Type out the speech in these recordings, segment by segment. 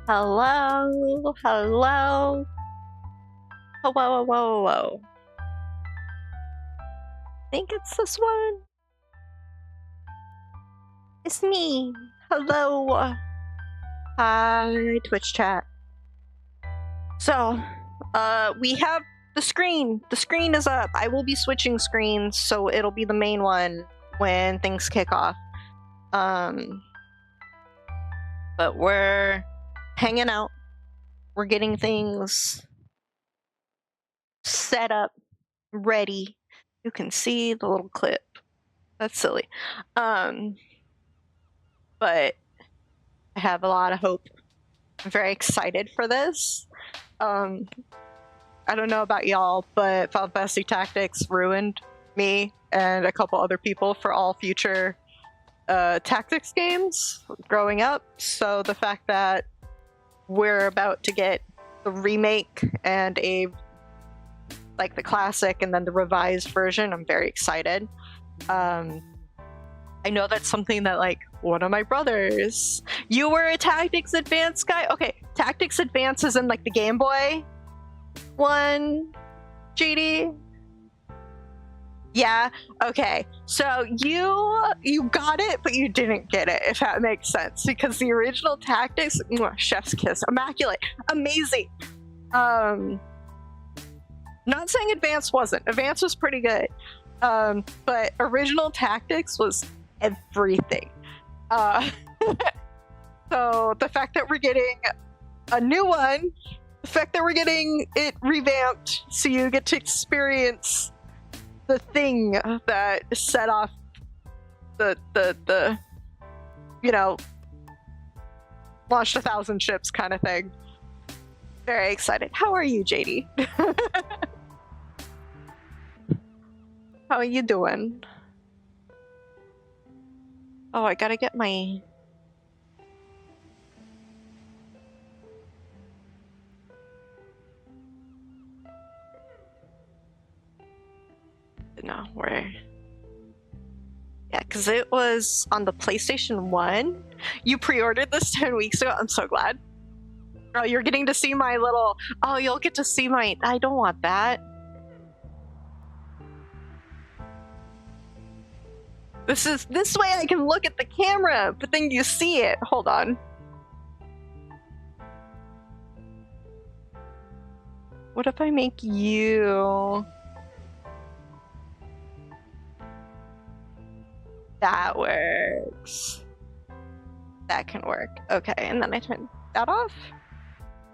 Hello, hello. Whoa, whoa, whoa, whoa. Think it's this one. It's me. Hello. Hi, Twitch chat. So, we have the screen. The screen is up. I will be switching screens, so it'll be the main one when things kick off. But we're hanging out. We're getting things set up, ready. You can see the little clip. That's silly. But I have a lot of hope. I'm very excited for this. I don't know about y'all, but FANTASY Tactics ruined me and a couple other people for all future tactics games growing up. So the fact that we're about to get the remake and like the classic and then the revised version, I'm very excited. I know that's something that, like, one of my brothers, you were a Tactics Advance guy? Okay, Tactics Advance is in, like, the Game Boy one, GD? Yeah, okay. So you got it, but you didn't get it, if that makes sense. Because the original Tactics, chef's kiss, immaculate, amazing. Not saying Advance wasn't. Advance was pretty good. But original Tactics was everything. So the fact that we're getting a new one, the fact that we're getting it revamped so you get to experience the thing that set off the you know, launched 1,000 ships kind of thing. Very excited. How are you, JD? How are you doing? Oh, I gotta get my... No, where... Yeah, because it was on the PlayStation 1. You pre-ordered this 10 weeks ago. I'm so glad. Oh, you're getting to see my little... Oh, you'll get to see my... I don't want that. This way I can look at the camera, but then you see it. Hold on. What if I make you... That works. That can work. Okay, and then I turn that off.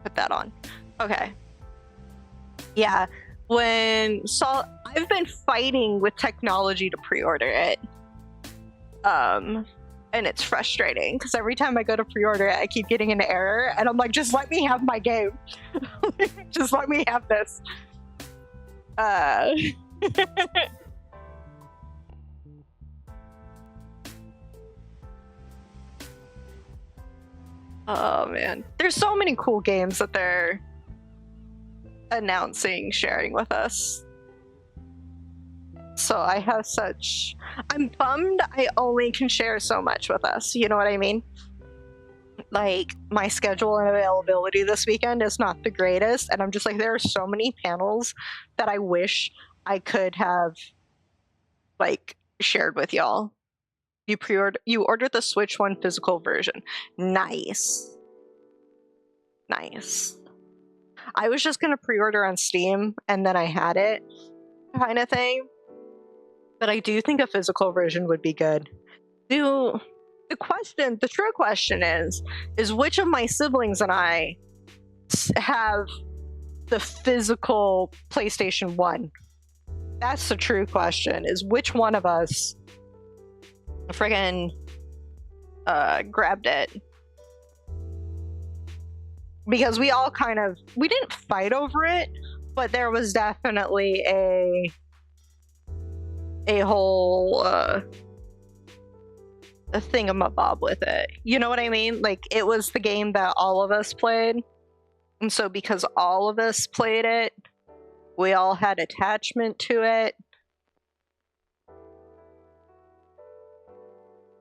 Put that on. Okay. Yeah, I've been fighting with technology to pre-order it. And it's frustrating because every time I go to pre-order it, I keep getting an error, and I'm like, just let me have my game. Just let me have this. Oh man, there's so many cool games that they're announcing, sharing with us. So I have such... I'm bummed I only can share so much with us, you know what I mean? Like, my schedule and availability this weekend is not the greatest, and I'm just like, there are so many panels that I wish I could have, like, shared with y'all. You ordered the Switch 1 physical version. Nice. Nice. I was just gonna pre-order on Steam, and then I had it, kind of thing. But I do think a physical version would be good. The true question is which of my siblings and I have the physical PlayStation 1? That's the true question, is which one of us friggin' grabbed it. Because we all we didn't fight over it, but there was definitely a whole a thingamabob with it. You know what I mean? Like, it was the game that all of us played. And so because all of us played it, we all had attachment to it.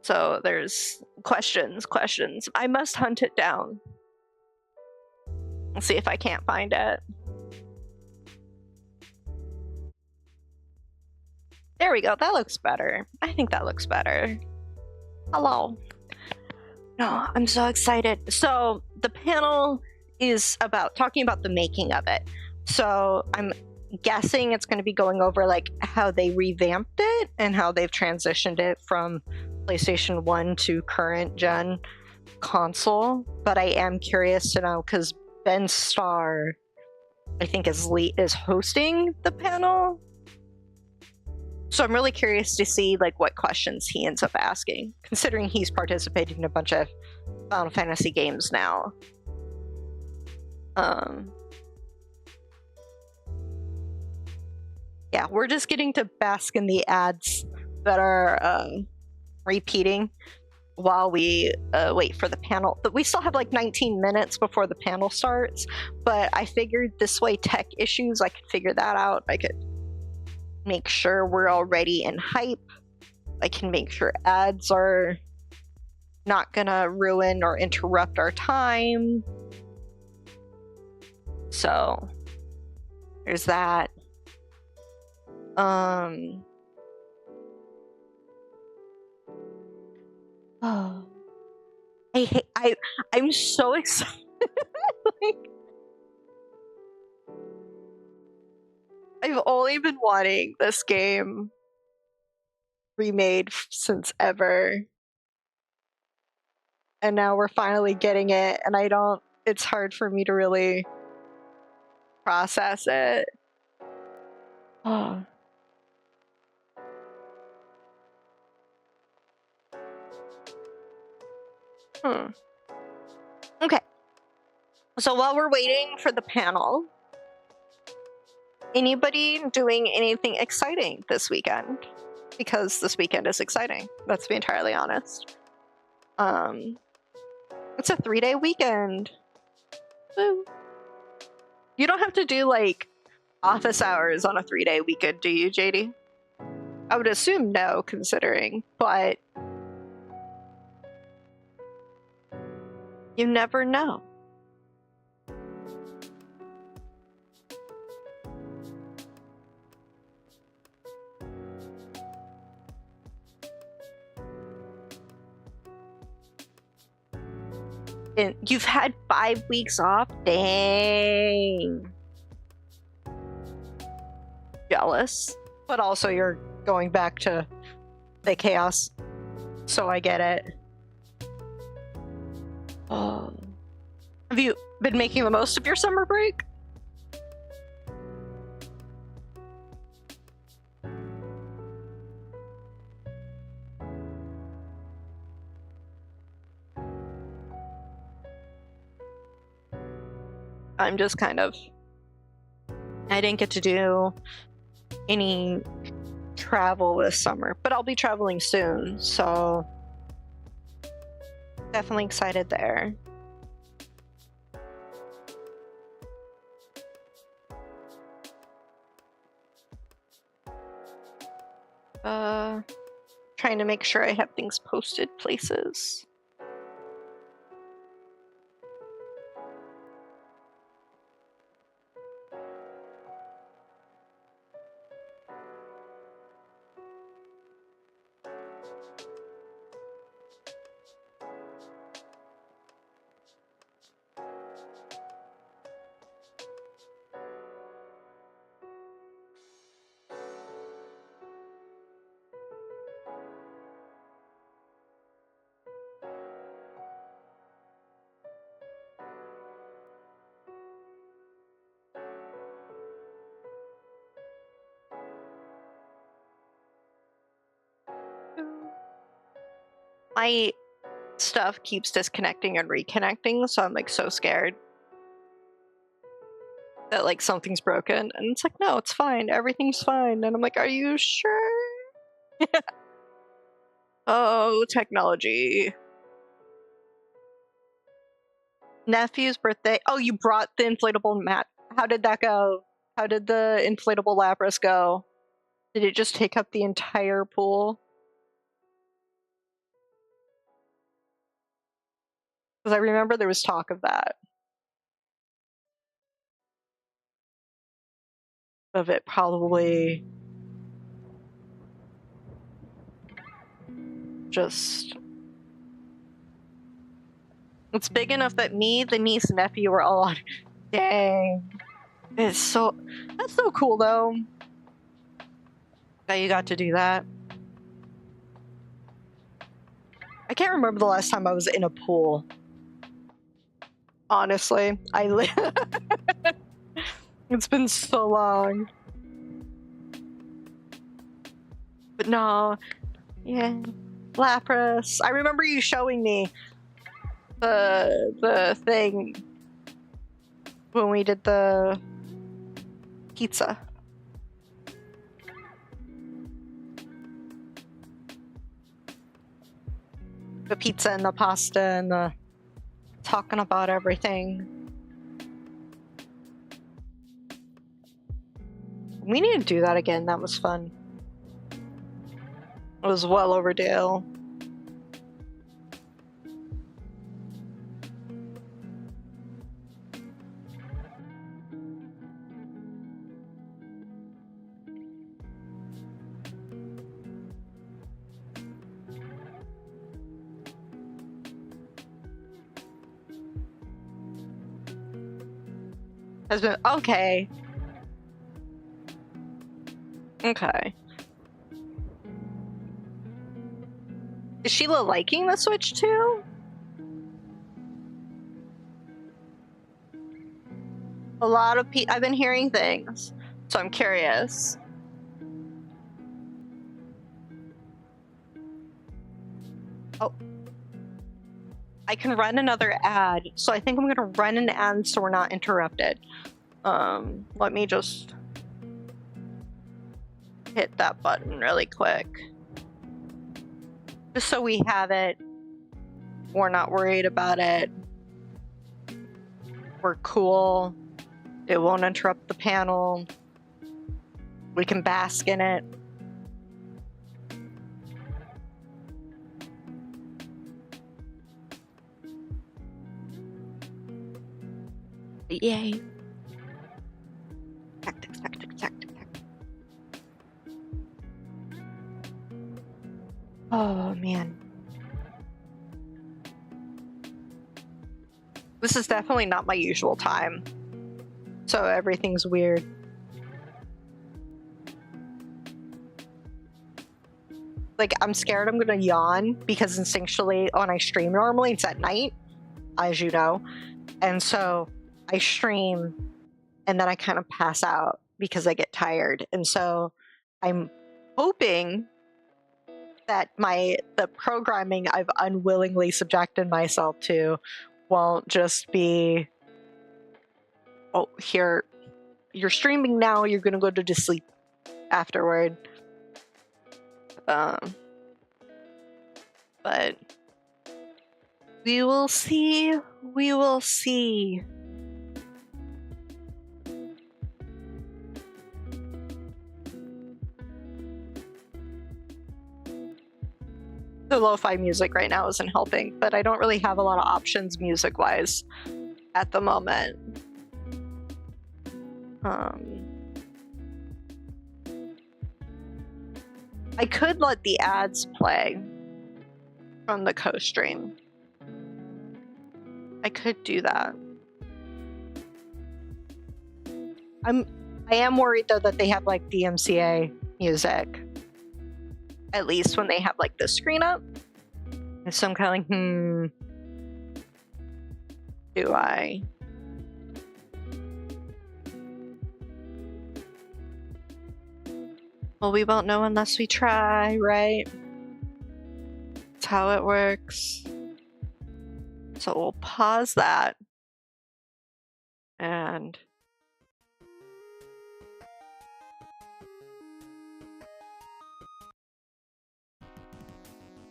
So there's questions. I must hunt it down. Let's see if I can't find it. There we go. That looks better. I think that looks better. Hello. No, I'm so excited. So the panel is talking about the making of it. So I'm guessing it's going to be going over like how they revamped it and how they've transitioned it from PlayStation 1 to current gen console. But I am curious to know because Ben Starr, I think, is hosting the panel. So I'm really curious to see like what questions he ends up asking, considering he's participating in a bunch of Final Fantasy games now. Yeah, we're just getting to bask in the ads that are repeating while we wait for the panel. But we still have like 19 minutes before the panel starts, but I figured this way tech issues, I could figure that out. I could make sure we're all ready and hype. I can make sure ads are not gonna ruin or interrupt our time. So there's that. Oh. I'm so excited. Like, I've only been wanting this game remade since ever. And now we're finally getting it, and it's hard for me to really process it. Oh. Okay. So while we're waiting for the panel, anybody doing anything exciting this weekend? Because this weekend is exciting. Let's be entirely honest. It's a 3-day weekend. Woo. You don't have to do like office hours on a 3-day weekend, do you, JD? I would assume no, considering, but you never know. And you've had 5 weeks off? Dang. Jealous. But also you're going back to the chaos. So I get it. Oh. Have you been making the most of your summer break? I'm just kind of... I didn't get to do any travel this summer, but I'll be traveling soon, so definitely excited there. Trying to make sure I have things posted places. My stuff keeps disconnecting and reconnecting, so I'm like so scared that like something's broken, and it's like, no, it's fine, everything's fine, and I'm like, are you sure? Oh, technology. Nephew's birthday. Oh, you brought the inflatable mat. How did that go? How did the inflatable Lapras go? Did it just take up the entire pool? Because I remember there was talk of that. of it probably just... It's big enough that me, the niece, and nephew were all on. Dang. That's so cool, though. That you got to do that. I can't remember the last time I was in a pool. Honestly, it's been so long. But no, yeah, Lapras. I remember you showing me the thing when we did the pizza. The pizza and the pasta and the talking about everything. We need to do that again. That was fun. It was well overdue. Has been okay. Okay. Is Sheila liking the Switch too? A lot of people. I've been hearing things, so I'm curious. Oh. I can run another ad, so I think I'm gonna run an ad so we're not interrupted. Let me just hit that button really quick. Just so we have it. We're not worried about it. We're cool. It won't interrupt the panel. We can bask in it. Yay. Tactics. Oh, man. This is definitely not my usual time. So everything's weird. Like, I'm scared I'm gonna yawn because instinctually when I stream normally, it's at night, as you know. And so I stream and then I kind of pass out because I get tired. And so I'm hoping that the programming I've unwillingly subjected myself to won't just be, oh, here, you're streaming now, you're gonna go to sleep afterward. But we will see. We will see. The lo-fi music right now isn't helping, but I don't really have a lot of options music-wise at the moment. I could let the ads play from the co-stream. I could do that. I am worried though that they have like DMCA music. At least when they have like the screen up. And so I'm kind of like, do I? Well, we won't know unless we try, right? That's how it works. So we'll pause that. And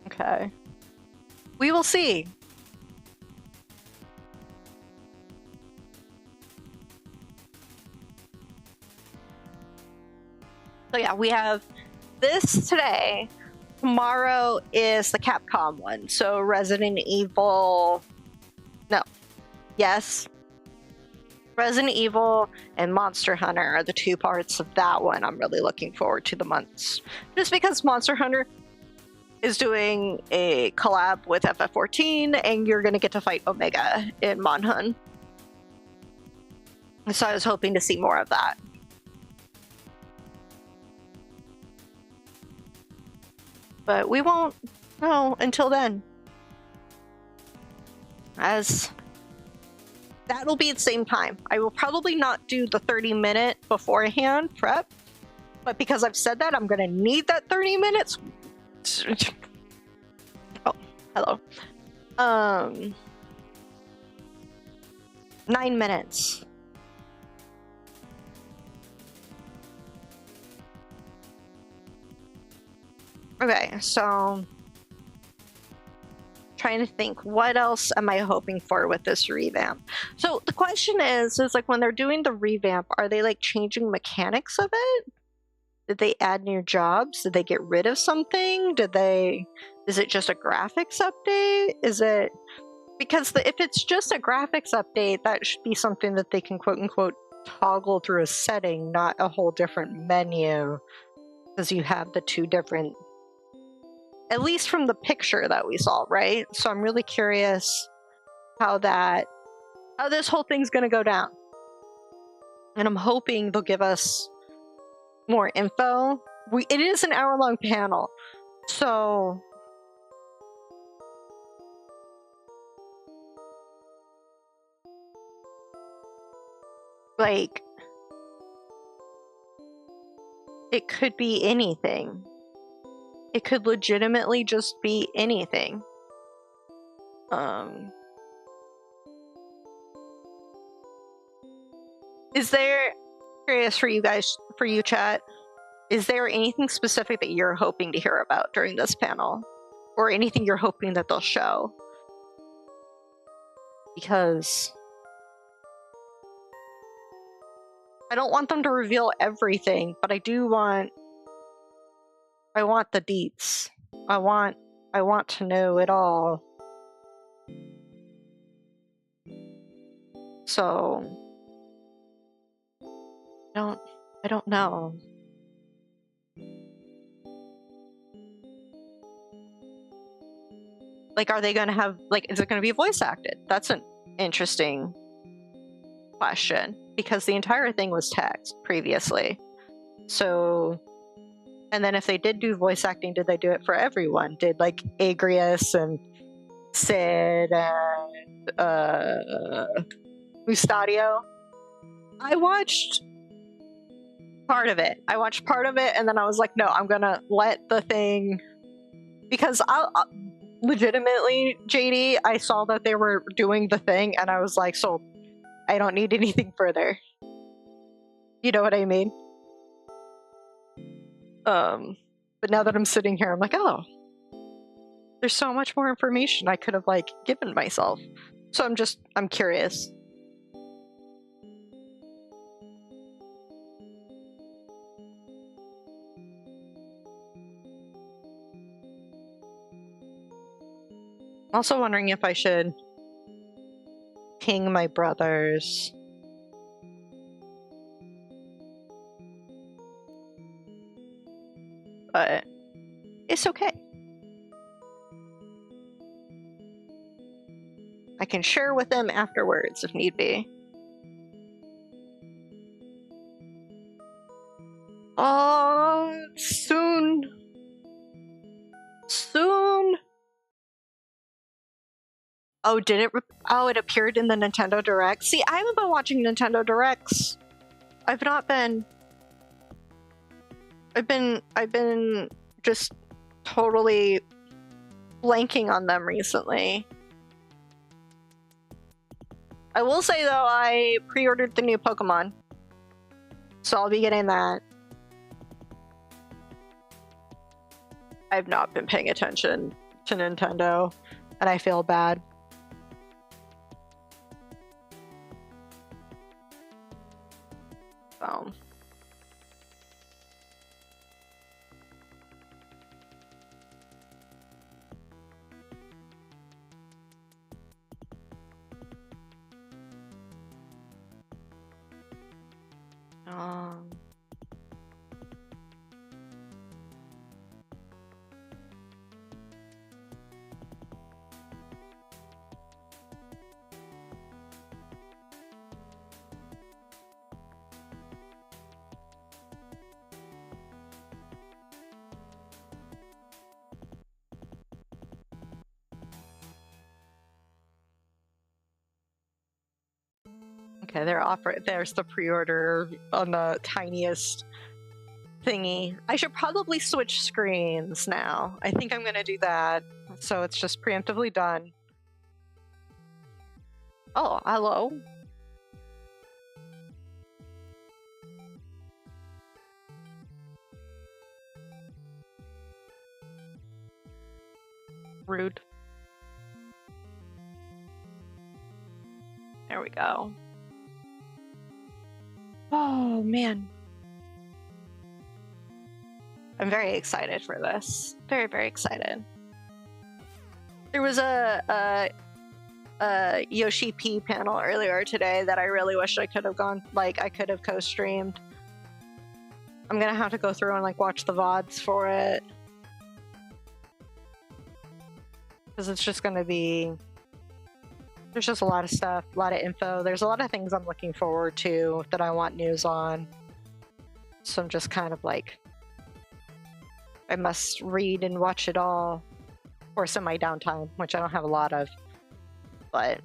okay. We will see. So yeah, we have this today. Tomorrow is the Capcom one. So Resident Evil... No. Yes. Resident Evil and Monster Hunter are the two parts of that one I'm really looking forward to the months. Just because Monster Hunter is doing a collab with FF14 and you're going to get to fight Omega in Monhun. So I was hoping to see more of that. But we won't know until then. As that'll be at the same time. I will probably not do the 30-minute beforehand prep, but because I've said that, I'm going to need that 30 minutes. Oh, hello. 9 minutes. Okay, so trying to think, what else am I hoping for with this revamp? So the question is like when they're doing the revamp, are they like changing mechanics of it? Did they add new jobs? Did they get rid of something? Is it just a graphics update? Is it, because if it's just a graphics update, that should be something that they can quote unquote toggle through a setting, not a whole different menu, because you have the two different, at least from the picture that we saw, right? So I'm really curious how this whole thing's gonna go down. And I'm hoping they'll give us more info. It is an hour-long panel, so like it could be anything. It could legitimately just be anything. Is there, curious for you guys, for you chat, is there anything specific that you're hoping to hear about during this panel? Or anything you're hoping that they'll show? Because I don't want them to reveal everything, but I want the deets. I want to know it all. So I don't know. Like, are they gonna have, like, is it gonna be voice acted? That's an interesting question, because the entire thing was text previously. So, and then if they did do voice acting, did they do it for everyone? Did like Agrius and Sid and Mustadio? I watched part of it. And then I was like, no, I'm gonna let the thing, because I'll legitimately, JD, I saw that they were doing the thing and I was like, so I don't need anything further. You know what I mean? But now that I'm sitting here, I'm like, oh, there's so much more information I could have like given myself. So I'm curious. Also wondering if I should ping my brothers. But it's okay. I can share with them afterwards if need be. Oh, soon. Oh, did it? Oh, it appeared in the Nintendo Direct. See, I haven't been watching Nintendo Directs. I've been just totally blanking on them recently. I will say though, I pre-ordered the new Pokemon, so I'll be getting that. I've not been paying attention to Nintendo, and I feel bad. So. Um, okay, there's the pre-order on the tiniest thingy. I should probably switch screens now. I think I'm gonna do that. So it's just preemptively done. Oh, hello. Rude. There we go. Oh, man. I'm very excited for this. Very, very excited. There was a Yoshi P panel earlier today that I really wish I could have gone, like, I could have co-streamed. I'm gonna have to go through and, like, watch the VODs for it. Because it's just gonna be... There's just a lot of stuff, a lot of info. There's a lot of things I'm looking forward to that I want news on. So I'm just kind of like... I must read and watch it all. Of course, in my downtime, which I don't have a lot of. But...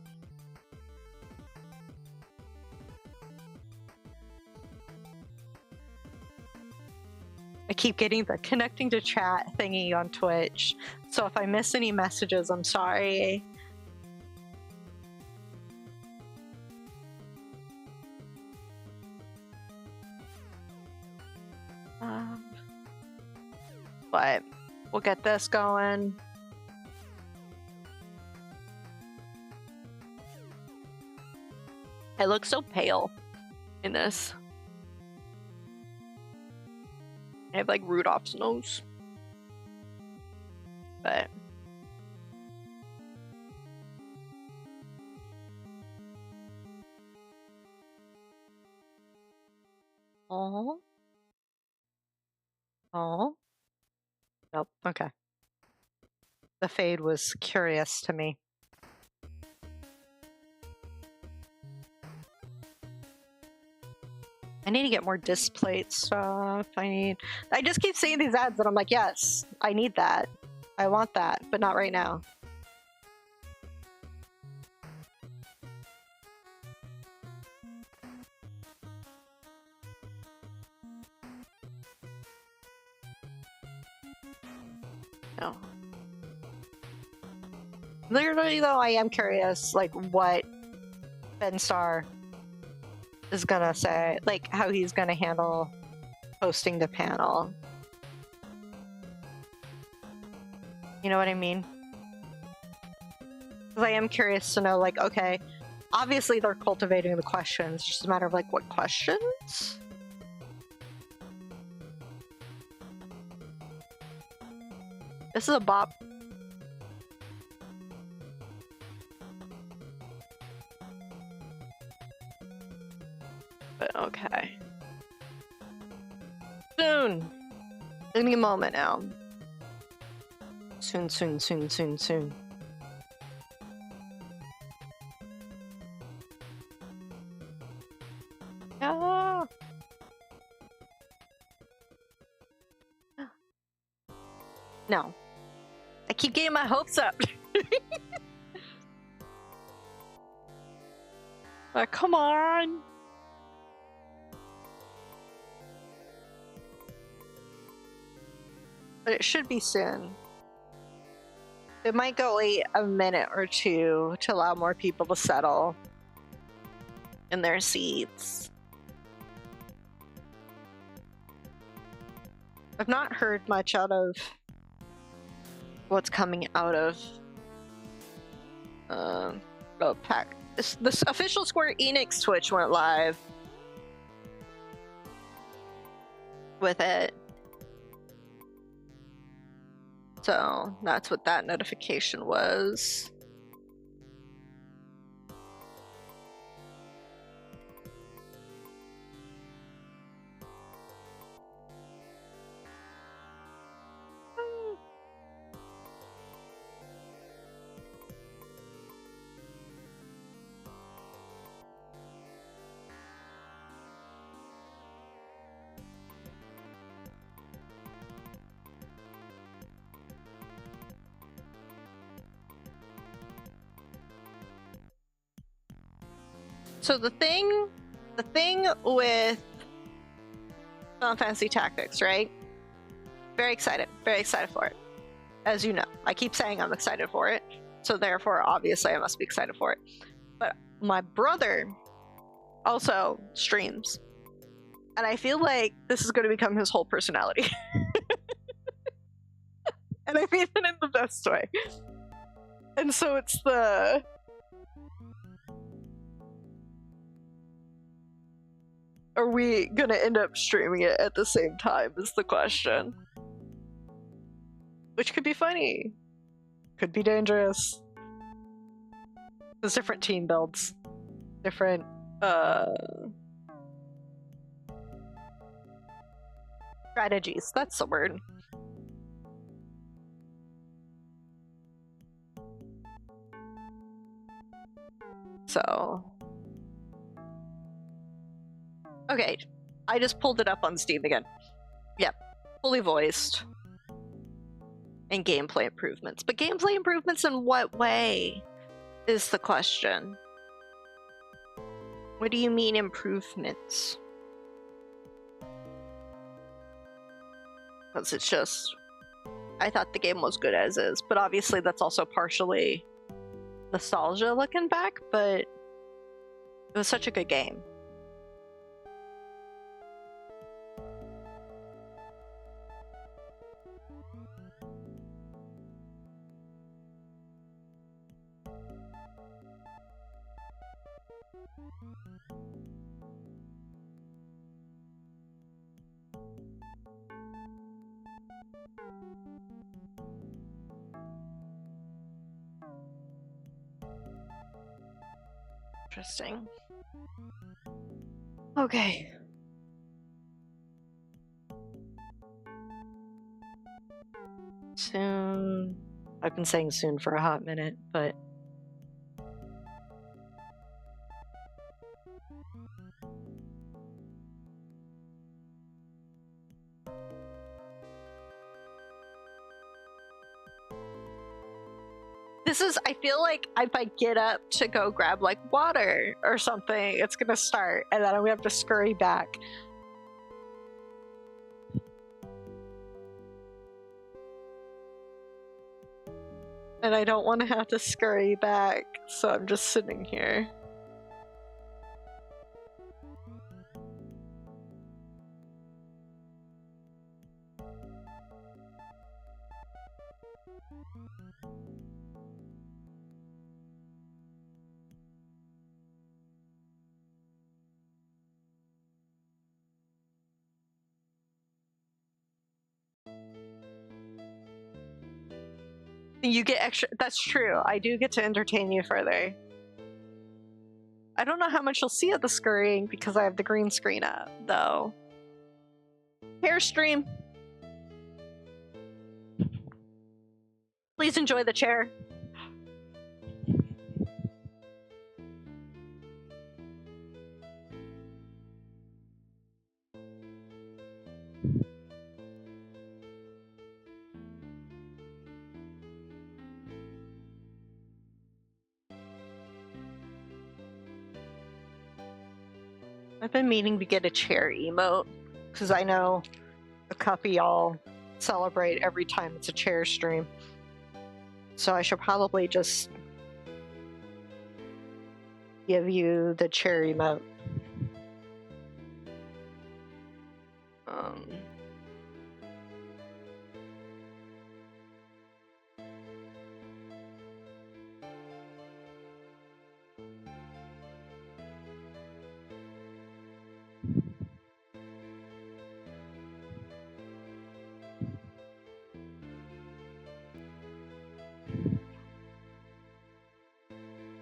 I keep getting the connecting to chat thingy on Twitch. So if I miss any messages, I'm sorry. But we'll get this going. I look so pale in this. I have like Rudolph's nose. But oh. Oh. Nope. Okay. The fade was curious to me. I need to get more disc plate stuff. I just keep seeing these ads and I'm like, yes, I need that. I want that, but not right now. No. Literally, though, I am curious, like, what Starr is gonna say, like, how he's gonna handle hosting the panel. You know what I mean? Because I am curious to know, like, okay, obviously they're cultivating the questions, it's just a matter of, like, what questions? This is a bop. But okay. Soon! Give me a moment now. Soon, soon, soon, soon, soon. Ah! No. I keep getting my hopes up. Come on. But it should be soon. It might go wait a minute or two to allow more people to settle in their seats. I've not heard much out of what's coming out of Pax. This official Square Enix Twitch went live with it. So that's what that notification was. So the thing with Final Fantasy Tactics, right? Very excited for it. As you know, I keep saying I'm excited for it, so therefore, obviously, I must be excited for it. But my brother also streams, and I feel like this is going to become his whole personality. And I mean it in the best way. And so it's the... Are we gonna end up streaming it at the same time is the question. Which could be funny. Could be dangerous. There's different team builds. Different, strategies. That's the word. So... Okay, I just pulled it up on Steam again. Yep, fully voiced. And gameplay improvements. But gameplay improvements in what way is the question? What do you mean improvements? Because it's just... I thought the game was good as is, but obviously that's also partially nostalgia looking back, but it was such a good game. Interesting. Okay. Soon. I've been saying soon for a hot minute, but... This is, I feel like if I get up to go grab like water or something, it's gonna start, and then I'm gonna have to scurry back. And I don't want to have to scurry back, so I'm just sitting here. You get extra. That's true. I do get to entertain you further. I don't know how much you'll see of the scurrying because I have the green screen up, though. Hair stream. Please enjoy the chair. I've been meaning to get a chair emote, because I know a couple y'all celebrate every time it's a chair stream. So I should probably just give you the chair emote.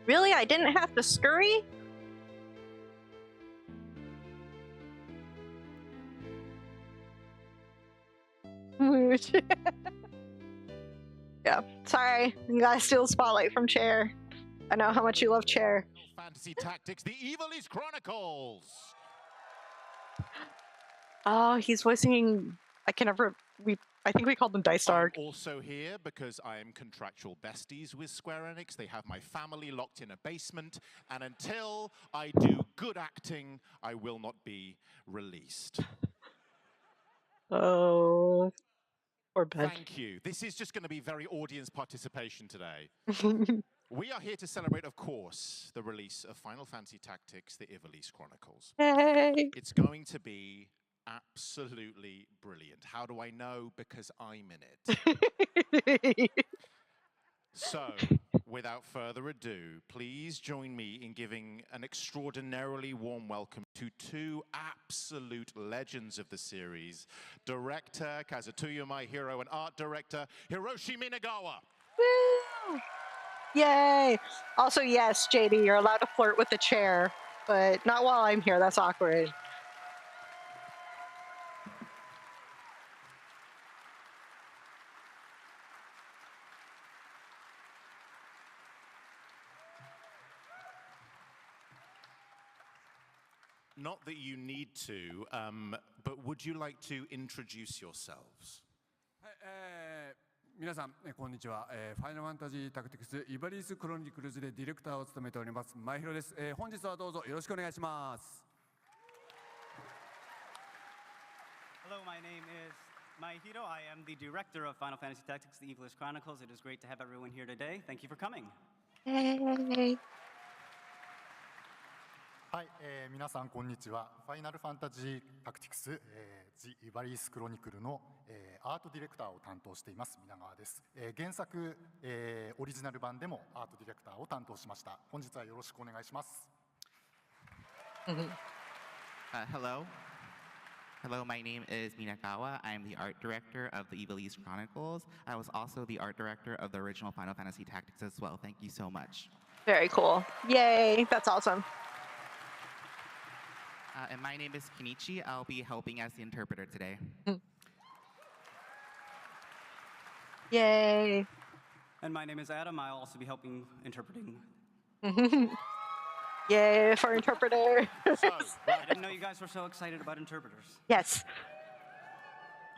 Really? I didn't have to scurry? Yeah, sorry. You gotta steal the spotlight from Chair. I know how much you love Chair. Fantasy Tactics, the Ivalice Chronicles. Oh, he's voicing... I can never... I think we called them Dice I'm Dark. also here because I am contractual besties with Square Enix. They have my family locked in a basement, and until I do good acting, I will not be released. Oh, poor Ben. Thank you. This is just going to be very audience participation today. We are here to celebrate, of course, the release of Final Fantasy Tactics, the Ivalice Chronicles. Yay! It's going to be absolutely brilliant. How do I know? Because I'm in it. So, without further ado, please join me in giving an extraordinarily warm welcome to two absolute legends of the series, Director Kazutoyo Maehiro and Art Director Hiroshi Minagawa. Woo! Yay! Also, yes, JD, you're allowed to flirt with the chair, but not while I'm here. That's awkward. Not that you need to, but would you like to introduce yourselves? 皆さん、こんにちは。ファイナルファンタジータクティクスイバリースクロニクルズでディレクターを務めております前広です。本日はどうぞよろしくお願いします。Hello, my name is Maehiro. I am the director of Final Fantasy Tactics, the Ivalice Chronicles. It is great to have everyone here today. Thank you for coming. Yay! はい、皆さんこんにちは。ファイナルファンタジータクティクス、The Ivalice Chronicle の、アートディレクターを担当しています皆川です。原作、オリジナル版でもアートディレクターを担当しました。本日はよろしくお願いします。Hello. Hello, my name is Minagawa. I am the art director of the Ivalice Chronicles. I was also the art director of the original Final Fantasy Tactics as well. Thank you so much. Very cool. Yay! That's awesome. And my name is Kenichi. I'll be helping as the interpreter today. Yay! And my name is Adam. I'll also be helping interpreting. Yay for interpreter. I didn't know you guys were so excited about interpreters. Yes.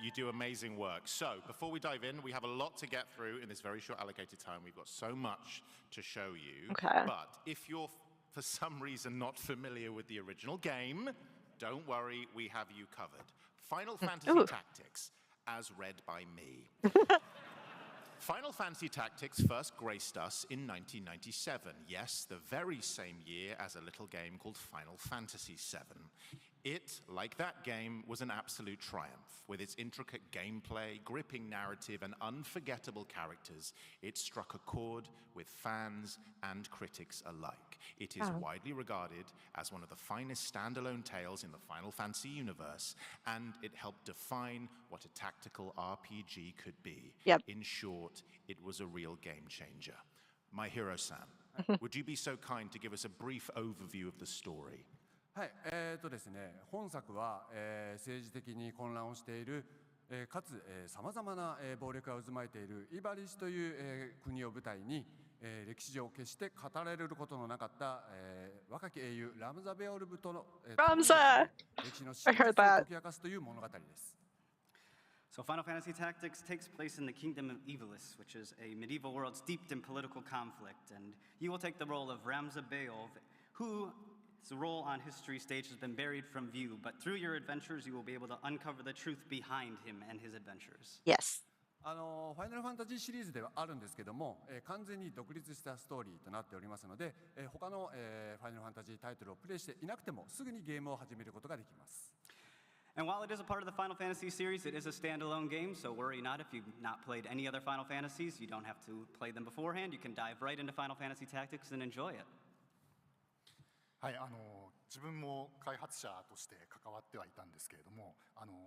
You do amazing work. So, before we dive in, we have a lot to get through in this very short allocated time. We've got so much to show you. Okay. But if you're, for some reason, not familiar with the original game, don't worry, we have you covered. Final Fantasy Tactics, as read by me. Final Fantasy Tactics first graced us in 1997. Yes, the very same year as a little game called Final Fantasy VII. It, like that game, was an absolute triumph. With its intricate gameplay, gripping narrative, and unforgettable characters, it struck a chord with fans and critics alike. It is widely regarded as one of the finest standalone tales in the Final Fantasy universe, and it helped define what a tactical RPG could be. Yep. In short, it was a real game changer. Maehiro-san, would you be so kind to give us a brief overview of the story? はい、ですね、本作は、政治的に混乱をしている、かつさまざまな、暴力が渦巻いているイバリスという、国を舞台に、歴史上決して語られることのなかった、若き英雄ラムザ・ベオルブとの、Ramza! 歴史の真実を解き明かすという物語です。So Final Fantasy Tactics takes place in the Kingdom of Ivalice, which is a medieval world steeped in political conflict. And you will take the role of Ramza Beov, whose role on history stage has been buried from view. But through your adventures, you will be able to uncover the truth behind him and his adventures. Yes. ファイナルファンタジーシリーズではあるんですけども、完全に独立したストーリーとなっておりますので、他の、ファイナルファンタジータイトルをプレイしていなくてもすぐにゲームを始めることができます。And while it is a part of the Final Fantasy series, it is a standalone game, so worry not if you've not played any other Final Fantasies. You don't have to play them beforehand. You can dive right into Final Fantasy Tactics and enjoy it. はい、自分も開発者として関わってはいたんですけれども、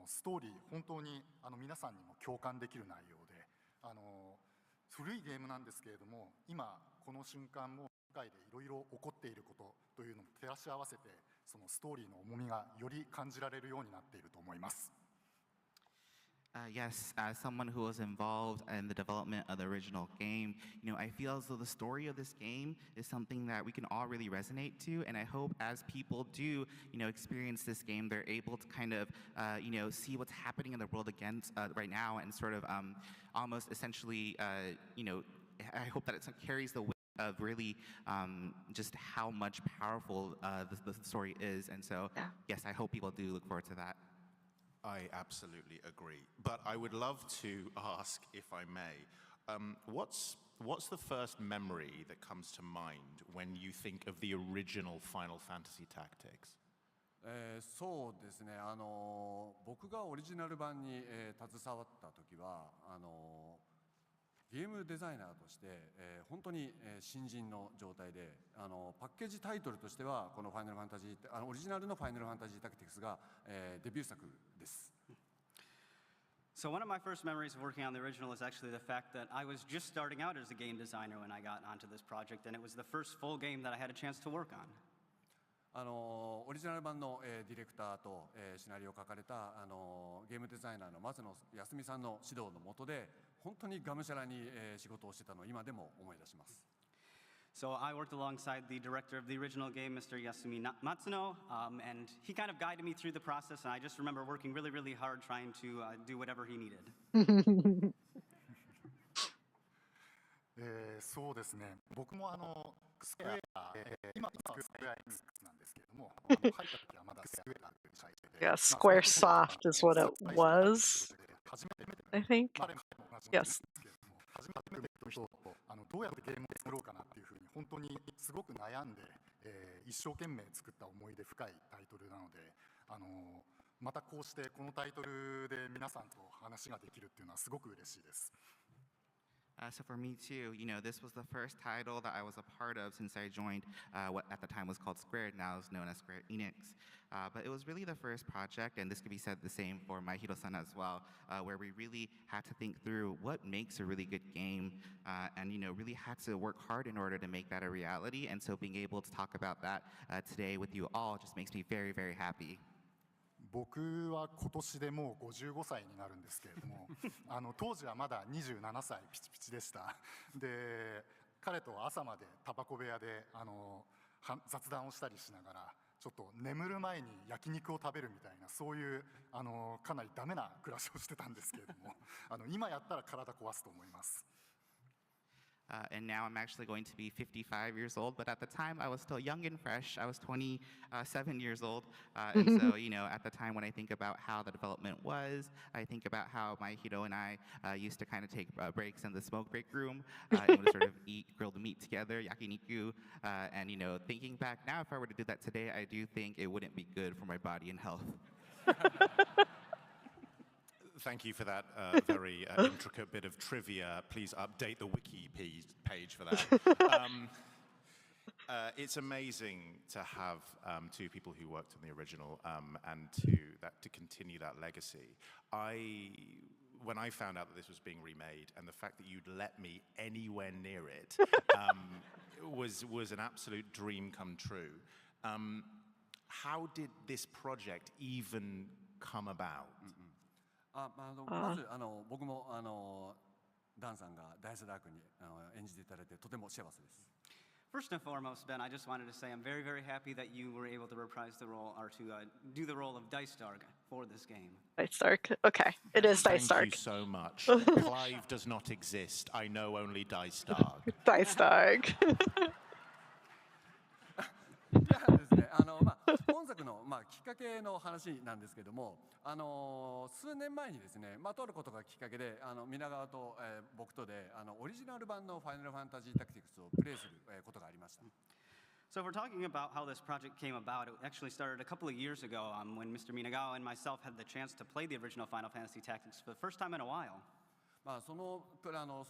ストーリー本当に皆さんにも共感できる内容で、古いゲームなんですけれども、今この瞬間も世界でいろいろ起こっていることというのを照らし合わせて、そのストーリーの重みがより感じられるようになっていると思います。Yes, as someone who was involved in the development of the original game, I feel as though the story of this game is something that we can all really resonate to, and I hope as people do, experience this game, they're able to kind of, see what's happening in the world against right now, and sort of almost essentially, I hope that it carries the weight of really just how much powerful the story is, and so yes, I hope people do look forward to that. I absolutely agree. But I would love to ask, if I may, what's the first memory that comes to mind when you think of the original Final Fantasy Tactics? そうですね、僕がオリジナル版に、携わった時はゲームデザイナーとして、本当に、新人の状態でパッケージタイトルとしてはこのファイナルファンタジーオリジナルのファイナルファンタジータクティクスが、デビュー作です。So one of my first memories of working on the original is actually the fact that I was just starting out as a game designer when I got onto this project, and it was the first full game that I had a chance to work on. オリジナル版の、ディレクターと、シナリオを書かれたゲームデザイナーの松野康美さんの指導の下で本当にがむしゃらに、仕事をしてたのを今でも思い出します。So I worked alongside the director of the original game, Mr. Yasumi Matsuno, and he kind of guided me through the process, and I just remember working really, really hard trying to do whatever he needed. そうですね、僕もスクエア、今スクエアエニックスなんですけれども、入った時はまだスクエアという会社で、Yeah, Squaresoft is what it was, I think. Yes. 初めての人とどうやってゲームを作ろうかなっていうふうに本当にすごく悩んで、一生懸命作った思い出深いタイトルなので、またこうしてこのタイトルで皆さんと話ができるっていうのはすごく嬉しいです。So for me too, this was the first title that I was a part of since I joined what at the time was called Square, now is known as Square ENIX. But it was really the first project, and this could be said the same for Maehiro-san as well, where we really had to think through what makes a really good game, and really had to work hard in order to make that a reality. And so being able to talk about that today with you all just makes me very, very happy. 僕は今年でもう55歳になるんですけれども当時はまだ27歳ピチピチでした。で彼と朝までタバコ部屋で雑談をしたりしながらちょっと眠る前に焼肉を食べるみたいなそういうかなりダメな暮らしをしてたんですけれども今やったら体壊すと思います。And now I'm actually going to be 55 years old, but at the time I was still young and fresh. I was 27 years old, and so at the time when I think about how the development was, I think about how Maehiro and I used to kind of take breaks in the smoke break room and would sort of eat grilled meat together, yakiniku, and thinking back now, if I were to do that today, I do think it wouldn't be good for my body and health. Thank you for that very intricate bit of trivia. Please update the wiki page for that. It's amazing to have two people who worked on the original and to continue that legacy. When I found out that this was being remade and the fact that you'd let me anywhere near it was an absolute dream come true. How did this project even come about? まず僕もダンさんがダイスダークに演じていただいてとても幸せです。First and foremost, Ben, I just wanted to say I'm very, very happy that you were able to reprise the role or to do the role of Dice Dark for this game. Dice Dark. Okay, it is Dice Dark. Thank you so much. Clive does not exist. I know only Dice Dark. Dice Dark. ですね、本作の、きっかけの話なんですけども、数年前にですね、とあることがきっかけで皆川と、僕とでオリジナル版のファイナルファンタジータクティクスをプレイすることがありました。So if we're talking about how this project came about, it actually started a couple of years ago when Mr. Minagawa and myself had the chance to play the original Final Fantasy Tactics for the first time in a while. その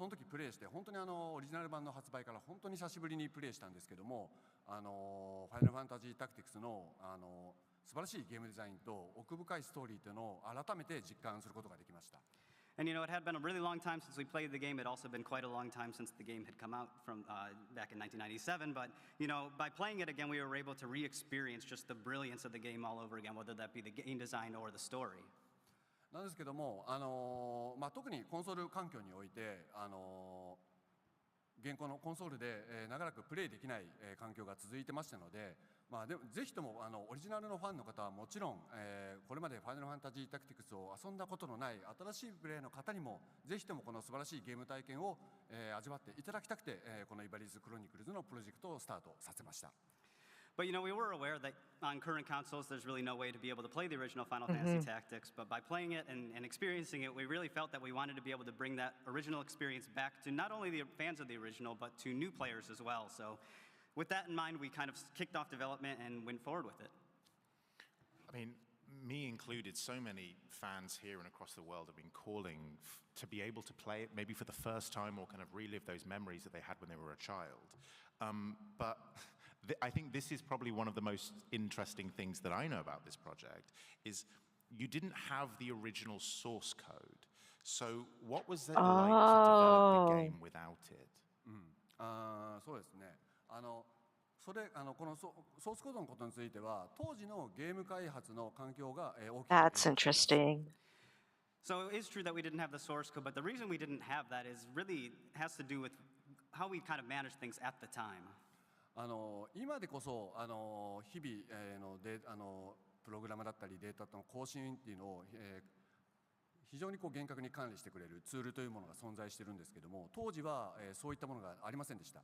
時プレイして本当にオリジナル版の発売から本当に久しぶりにプレイしたんですけども、ファイナルファンタジータクティクスの素晴らしいゲームデザインと奥深いストーリーというのを改めて実感することができました。And it had been a really long time since we played the game. It also been quite a long time since the game had come out from back in 1997. But by playing it again, we were able to re-experience just the brilliance of the game all over again, whether that be the game design or the story. なんですけども、特にコンソール環境において、現行のコンソールで、長らくプレイできない、環境が続いてましたので、でもぜひともオリジナルのファンの方はもちろん、これまでファイナルファンタジータクティクスを遊んだことのない新しいプレイの方にもぜひともこの素晴らしいゲーム体験を、味わっていただきたくて、このイバリーズクロニクルズのプロジェクトをスタートさせました。But we were aware that on current consoles, there's really no way to be able to play the original Final Fantasy Tactics. But by playing it and experiencing it, we really felt that we wanted to be able to bring that original experience back to not only the fans of the original, but to new players as well. So with that in mind, we kind of kicked off development and went forward with it. I mean, me included, so many fans here and across the world have been calling to be able to play it maybe for the first time or kind of relive those memories that they had when they were a child. But I think this is probably one of the most interesting things that I know about this project is you didn't have the original source code. So what was it like to develop the game without it? そうですね。このソースコードのことについては当時のゲーム開発の環境が大きく。That's interesting. So it is true that we didn't have the source code, but the reason we didn't have that is really has to do with how we kind of managed things at the time. 今でこそ日々プログラムだったりデータの更新っていうのを、非常に厳格に管理してくれるツールというものが存在しているんですけども、当時は、そういったものがありませんでした。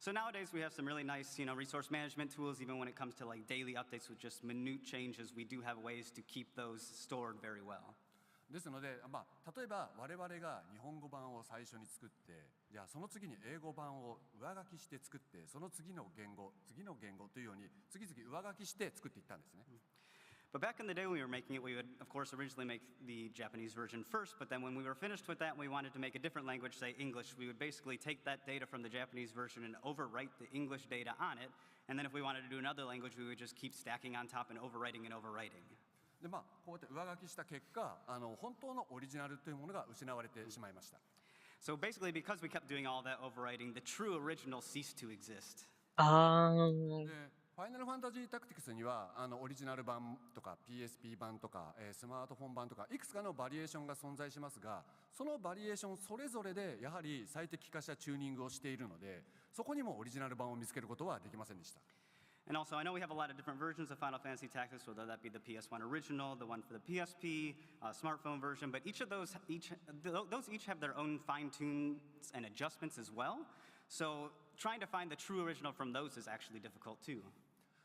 So nowadays we have some really nice, resource management tools. Even when it comes to like daily updates with just minute changes, we do have ways to keep those stored very well. ですので、例えば我々が日本語版を最初に作って、じゃあその次に英語版を上書きして作って、その次の言語というように次々上書きして作っていったんですね。But back in the day when we were making it, we would, of course, originally make the Japanese version first, but then when we were finished with that and we wanted to make a different language, say English, we would basically take that data from the Japanese version and overwrite the English data on it, and then if we wanted to do another language, we would just keep stacking on top and overwriting and overwriting. でこうやって上書きした結果、本当のオリジナルというものが失われてしまいました。So basically, because we kept doing all that overwriting, the true original ceased to exist. ファイナルファンタジータクティクスにはオリジナル版とか PSP 版とか、スマートフォン版とかいくつかのバリエーションが存在しますが、そのバリエーションそれぞれでやはり最適化したチューニングをしているので、そこにもオリジナル版を見つけることはできませんでした。And also, I know we have a lot of different versions of Final Fantasy Tactics, whether that be the PS1 original, the one for the PSP, smartphone version, but each have their own fine-tunes and adjustments as well. So trying to find the true original from those is actually difficult too.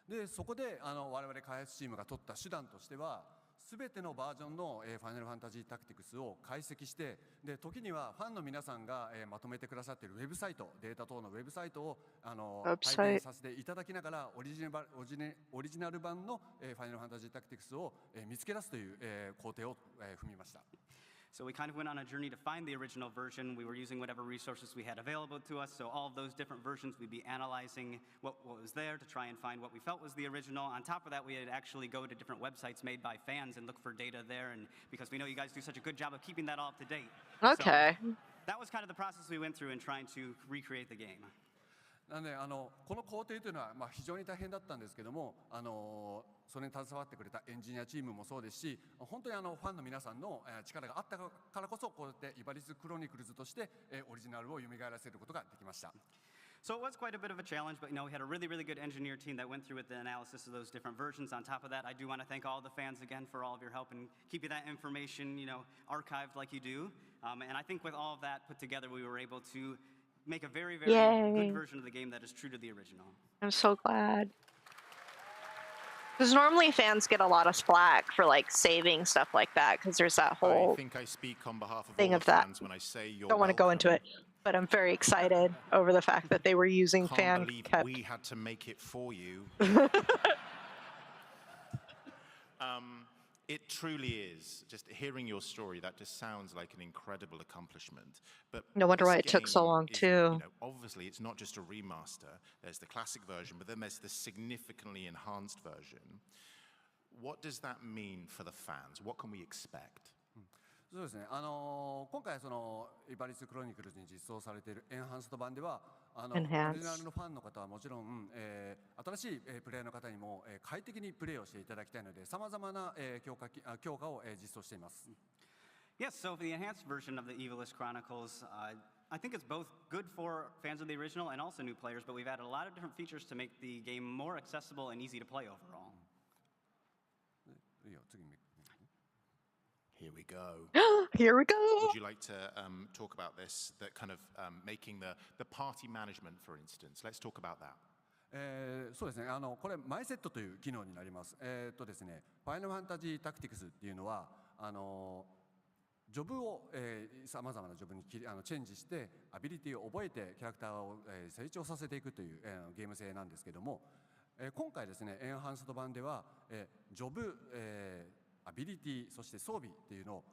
でそこで我々開発チームが取った手段としては、全てのバージョンの、ファイナルファンタジータクティクスを解析して、で時にはファンの皆さんが、まとめてくださっているウェブサイト、データ等のウェブサイトを体験させていただきながらオリジナル版の、ファイナルファンタジータクティクスを、見つけ出すという、工程を、踏みました。So we kind of went on a journey to find the original version. We were using whatever resources we had available to us. So all of those different versions, we'd be analyzing what was there to try and find what we felt was the original. On top of that, we'd actually go to different websites made by fans and look for data there. And because we know you guys do such a good job of keeping that all up to date. Okay. So that was kind of the process we went through in trying to recreate the game. なのでこの工程というのは、非常に大変だったんですけども、それに携わってくれたエンジニアチームもそうですし、本当にファンの皆さんの力があったからこそ、こうやってイバリスクロニクルズとしてオリジナルを蘇らせることができました。So it was quite a bit of a challenge, but we had a really, really good engineer team that went through with the analysis of those different versions. On top of that, I do want to thank all the fans again for all of your help and keeping that information, archived like you do. And I think with all of that put together, we were able to make a very, very good version of the game that is true to the original. I'm so glad. Because normally fans get a lot of flack for like saving stuff like that, because there's that whole I think I speak on behalf of thing all of the that. fans when I say you're Don't want to go into it, but I'm very excited over the fact that they were using Can't believe kept. we had to make it for you. It truly is. Just hearing your story, that just sounds like an incredible accomplishment. But No wonder why this it took so game long, is, too. Obviously, it's not just a remaster. There's the classic version, but then there's the significantly enhanced version. What does that mean for the fans? What can we expect? そうですね。今回イバリスクロニクルズに実装されているエンハンスト版では、オリジナルのファンの方はもちろん、新しいプレイヤーの方にも快適にプレイをしていただきたいので、さまざまな強化を実装しています。Yes, so for the enhanced version of the Ivalice Chronicles, I think it's both good for fans of the original and also new players, but we've added a lot of different features to make the game more accessible and easy to play overall. Here we go. Here we go. Would you like to talk about this, that kind of making the party management, for instance? Let's talk about that. そうですね、これ、マイセットという機能になります。ですね、ファイナルファンタジータクティクスっていうのは、ジョブをさまざまなジョブにチェンジして、アビリティを覚えて、キャラクターを成長させていくというゲーム性なんですけども、今回ですね、エンハンスド版では、ジョブ、アビリティ、そして装備っていうのを、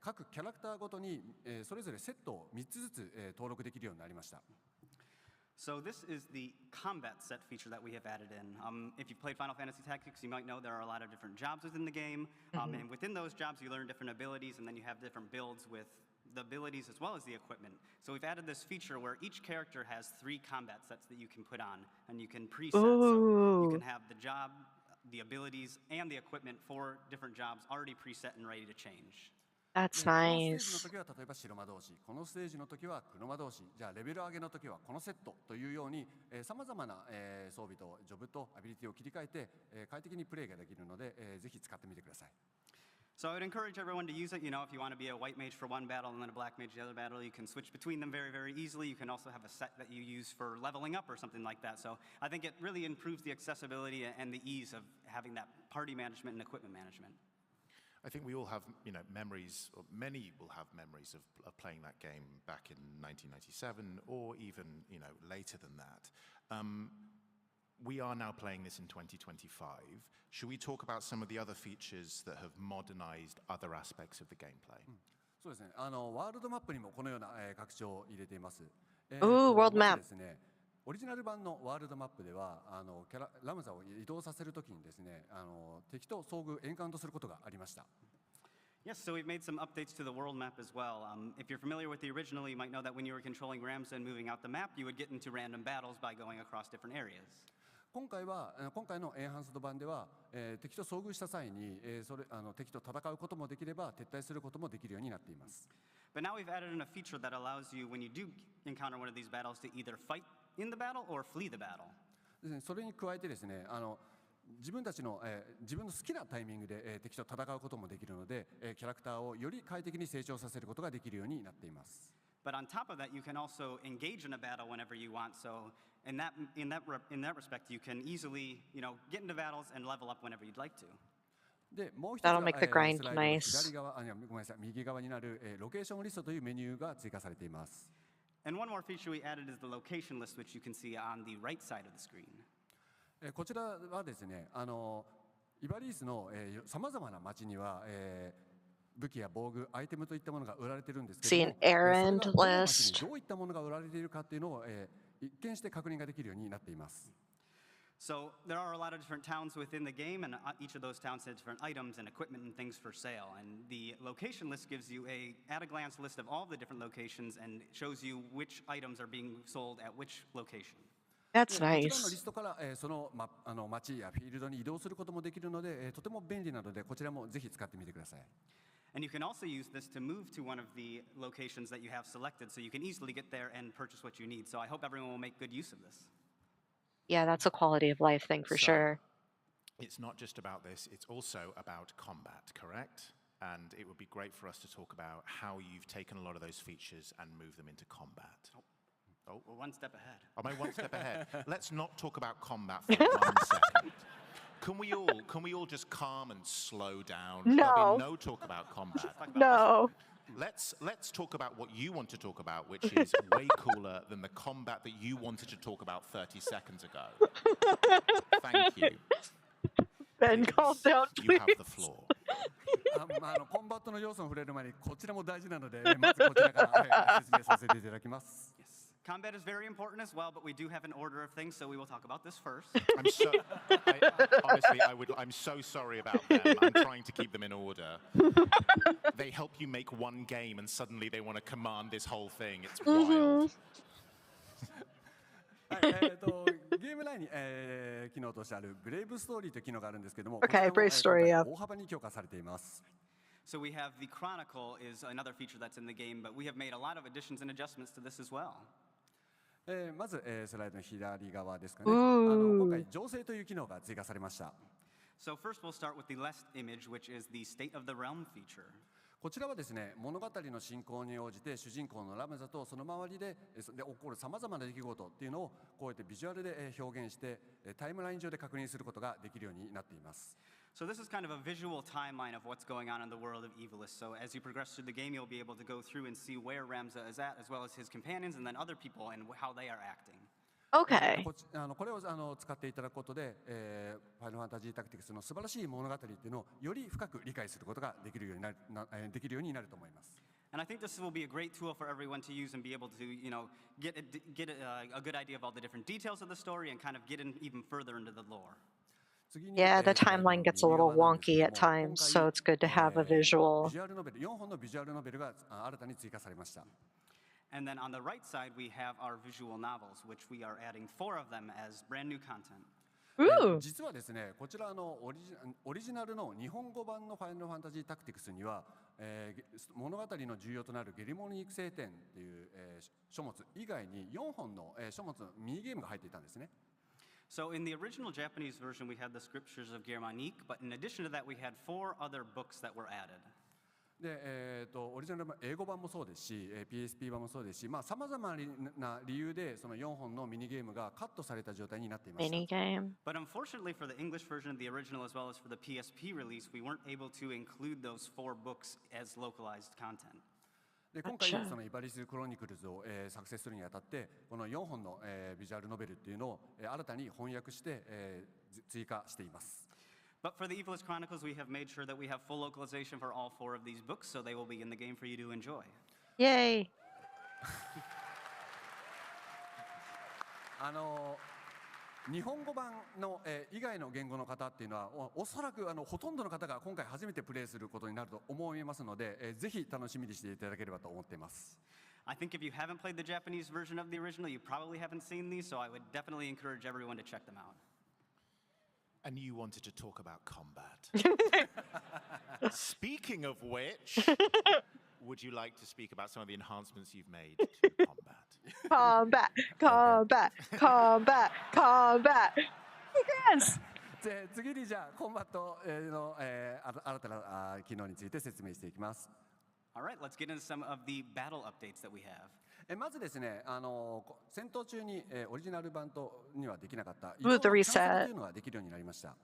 各キャラクターごとに、それぞれセットを3つずつ、登録できるようになりました。So this is the combat set feature that we have added in. If you've played Final Fantasy Tactics, you might know there are a lot of different jobs within the game. And within those jobs, you learn different abilities, and then you have different builds with the abilities as well as the equipment. So we've added this feature where each character has 3 combat sets that you can put on, and you can preset. So you can have the job, the abilities, and the equipment for different jobs already preset and ready to change. That's このステージの nice. 時は例えば白魔同士、このステージの時は黒魔同士、じゃあレベル上げの時はこのセットというようにさまざまな装備とジョブとアビリティを切り替えて快適にプレイができるのでぜひ使ってみてください。So I would encourage everyone to use it. You know, if you want to be a white mage for one battle and then a black mage the other battle, you can switch between them very, very easily. You can also have a set that you use for leveling up or something like that. So I think it really improves the accessibility and the ease of having that party management and equipment management. I think we all have, memories, or many will have memories of playing that game back in 1997, or even, later than that. We are now playing this in 2025. Should we talk about some of the other features that have modernized other aspects of the gameplay? そうですね、ワールドマップにもこのような拡張を入れています。World map. ですね、オリジナル版のワールドマップではラムザを移動させるときにですね、敵と遭遇エンカウントすることがありました。Yes, so we've made some updates to the world map as well. If you're familiar with the original, you might know that when you were controlling Ramza and moving out the map, you would get into random battles by going across different areas. 今回のエンハンスド版では、敵と遭遇した際に、敵と戦うこともできれば撤退することもできるようになっています。But now we've added in a feature that allows you, when you do encounter one of these battles, to either fight in the battle or flee the battle. それに加えてですね、自分の好きなタイミングで敵と戦うこともできるので、キャラクターをより快適に成長させることができるようになっています。But on top of that, you can also engage in a battle whenever you want. So in that respect, you can easily, get into battles and level up whenever you'd like to. で、もう一つ That'll が make the grind スライドの nice. 左側、ごめんなさい、右側になるロケーションリストというメニューが追加されています。And one more feature we added is the location list, which you can see on the right side of the screen. こちらはですね、イバリースのさまざまな街には、武器や防具、アイテムといったものが売られているんですけど See も、 an errand それがどの街 list. にどういったものが売られているかっていうのを、一見して確認ができるようになっています。So there are a lot of different towns within the game, and each of those towns has different items and equipment and things for sale. And the location list gives you at a glance list of all the different locations and shows you which items are being sold at which location. That's こちらのリ nice. ストから、その街やフィールドに移動することもできるので、とても便利なので、こちらもぜひ使ってみてください。And you can also use this to move to one of the locations that you have selected, so you can easily get there and purchase what you need. So I hope everyone will make good use of this. Yeah, that's a quality of life thing for So, sure. It's not just about this, it's also about combat, correct? And it would be great for us to talk about how you've taken a lot of those features and moved them into combat. Oh, We're one step ahead. am I one step ahead? Let's not talk about combat for 1 second. Can we all just calm and slow down? No. There'll be no talk about combat. No. Let's talk about what you want to talk about, which is way cooler than the combat that you wanted to talk about 30 seconds ago. Thank you. Ben, calm down, You have please. the floor. コンバットの要素に触れる前にこちらも大事なので、まずこちらから説明させていただきます。Yes. Combat is very important as well, but we do have an order of things, so we will talk about this first. Honestly, I'm so sorry about them. I'm trying to keep them in order. They help you make one game and suddenly they want to command this whole thing. It's wild. ゲーム内に、機能としてあるブレイブストーリーという機能があるんですけども、 Okay, こちらも Brave Story, yeah. 大幅に強化されています。So we have the Chronicle is another feature that's in the game, but we have made a lot of additions and adjustments to this as well. まず、スライドの左側ですかね。今回、情勢という機能が追加されました。So first we'll start with the left image, which is the State of the Realm feature. こちらはですね、物語の進行に応じて主人公のラムザとその周りで起こるさまざまな出来事っていうのをこうやってビジュアルで表現してタイムライン上で確認することができるようになっています。So this is kind of a visual timeline of what's going on in the world of Ivalice. So as you progress through the game, you'll be able to go through and see where Ramza is at, as well as his companions, and then other people and how they are acting. Okay. これを使っていただくことで、ファイナルファンタジータクティクスの素晴らしい物語っていうのをより深く理解することができるようになると思います。And I think this will be a great tool for everyone to use and be able to, get a good idea of all the different details of the story and kind of get in even further into the lore. Yeah, the timeline gets a little wonky at times, so it's good to have a visual. 4本のビジュアルノベルが新たに追加されました。And then on the right side, we have our visual novels, which we are adding 4 of them as brand new content. 実はですね、こちらオリジナルの日本語版のファイナルファンタジータクティクスには、物語の重要となるゲリモニ育成展っていう、書物以外に4本の、書物のミニゲームが入っていたんですね。So in the original Japanese version, we had the scriptures of Germanique, but in addition to that, we had 4 other books that were added. でオリジナルの英語版もそうですし、PSP 版もそうですし、さまざまな理由でその4本のミニゲームがカットされた状態になっていました。Mini game. But unfortunately for the English version of the original as well as for the PSP release, we weren't able to include those 4 books as localized content. で今回そのイバリス・クロニクルズを、作成するにあたってこの4本の、ビジュアルノベルっていうのを、新たに翻訳して、追加しています。But for the Ivalice Chronicles, we have made sure that we have full localization for all 4 of these books, so they will be in the game for you to enjoy. Yay. 日本語版の、以外の言語の方っていうのはおそらくほとんどの方が今回初めてプレイすることになると思いますので、ぜひ楽しみにしていただければと思っています。I think if you haven't played the Japanese version of the original, you probably haven't seen these, so I would definitely encourage everyone to check them out. And you wanted to talk about combat. Speaking of which, would you like to speak about some of the enhancements you've made to combat? Combat. Yes. 次にじゃあコンバットの、新たな機能について説明していきます。All right, let's get into some of the battle updates that we have. まずですね、戦闘中に、オリジナル版にはできなかった移 Ooh, 動 the のキャンセル reset. というのができるようになりました。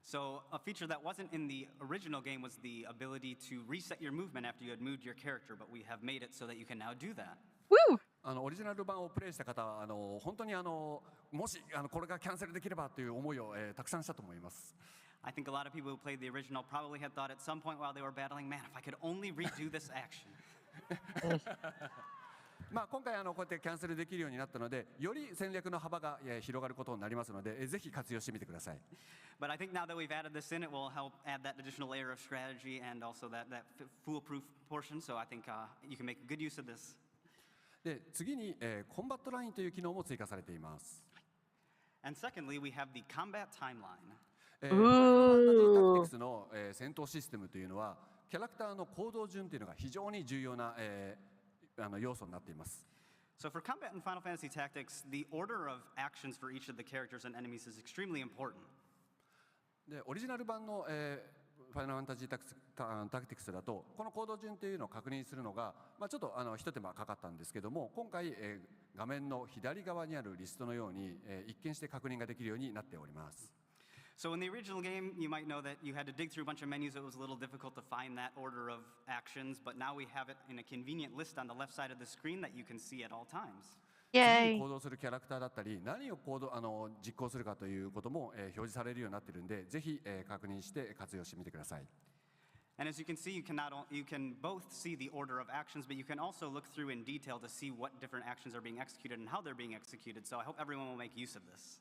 So a feature that wasn't in the original game was the ability to reset your movement after you had moved your character, but we have made it so that you can now do that. Woo! オリジナル版をプレイした方は本当にもしこれがキャンセルできればという思いを、たくさんしたと思います。I think a lot of people who played the original probably had thought at some point while they were battling, man, if I could only redo this action. 今回こうやってキャンセルできるようになったので、より戦略の幅が広がることになりますので、ぜひ活用してみてください。But I think now that we've added this in, it will help add that additional layer of strategy and also that foolproof portion. So I think you can make good use of this. で次に、コンバットラインという機能も追加されています。And secondly, we have the combat timeline. ファイナルファンタジータクティクスの、戦闘システムというのはキャラクターの行動順というのが非常に重要な、要素になっています。So for combat in Final Fantasy Tactics, the order of actions for each of the characters and enemies is extremely important. でオリジナル版の、ファイナルファンタジータクティクスだとこの行動順というのを確認するのが、ちょっと一手間かかったんですけども、今回、画面の左側にあるリストのように、一見して確認ができるようになっております。So in the original game, you might know that you had to dig through a bunch of menus. It was a little difficult to find that order of actions, but now we have it in a convenient list on the left side of the screen that you can see at all times. 次 Yay. に行動するキャラクターだったり何を実行するかということも、表示されるようになっているので、ぜひ、確認して活用してみてください。And as you can see, you can both see the order of actions, but you can also look through in detail to see what different actions are being executed and how they're being executed. So I hope everyone will make use of this.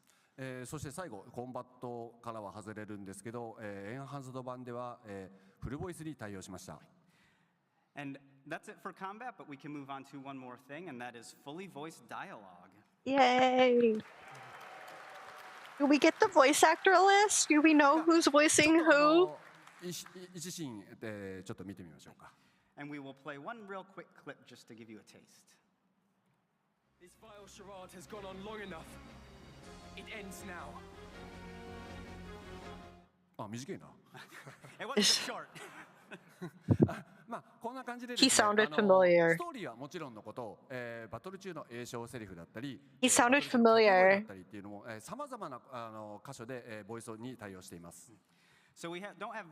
そして最後コンバットからは外れるんですけど、エンハンスド版では、フルボイスに対応しました。And that's it for combat, but we can move on to one more thing, and that is fully voiced dialogue. Yay. Do we get the voice actor list? Do we know who's voicing who? 一シーンでちょっと見てみましょうか。And we will play one real quick clip just to give you a taste. This vile charade has gone on long enough. It ends now. あ、短いな。It wasn't short. まあこんな感じでですね、He sounded familiar. ストーリーはもちろんのこと、バトル中の詠唱セリフだったり、He sounded バトル中の掛け声 familiar. だったりっていうのも、さまざまな箇所で、ボイスに対応しています。So we don't have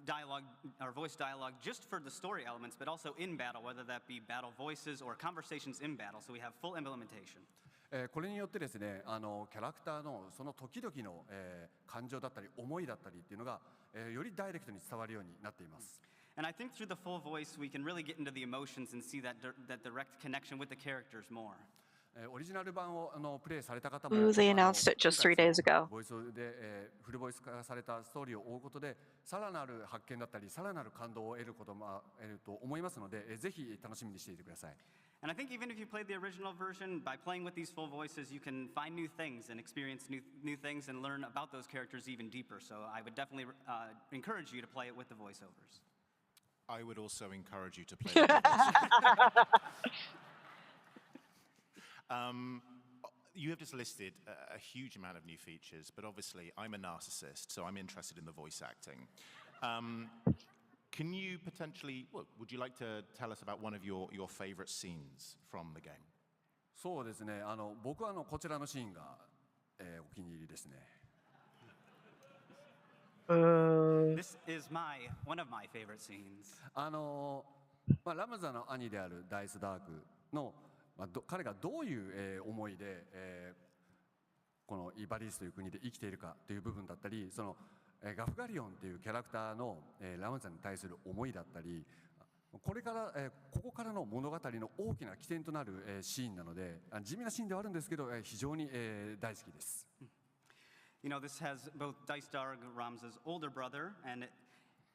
dialogue or voice dialogue just for the story elements, but also in battle, whether that be battle voices or conversations in battle. So we have full implementation. これによってですね、キャラクターのその時々の、感情だったり思いだったりっていうのが、よりダイレクトに伝わるようになっています。And I think through the full voice, we can really get into the emotions and see that direct connection with the characters more. オリジナル版をプレイされた方も、Ooh, they announced it just 3 days ago. ボイスで、フルボイス化されたストーリーを追うことで、さらなる発見だったり、さらなる感動を得ることも得ると思いますので、ぜひ楽しみにしていてください。And I think even if you played the original version, by playing with these full voices, you can find new things and experience new things and learn about those characters even deeper. So I would definitely encourage you to play it with the voiceovers. I would also encourage you to play with you have just listed a huge amount of new features, but obviously I'm a narcissist, so I'm interested in the voice acting. Can you potentially, would you like to tell us about one of your favorite scenes from the game? そうですね、僕はこちらのシーンが、お気に入りですね。This is one of my favorite scenes. ラムザの兄であるダイスダークの、彼がどういう、思いで、このイバリスという国で生きているかという部分だったり、そのガフガリオンというキャラクターの、ラムザに対する思いだったり、これから、ここからの物語の大きな起点となる、シーンなので、地味なシーンではあるんですけど、非常に、大好きです。You know, this has both Dark Ramza's older brother, and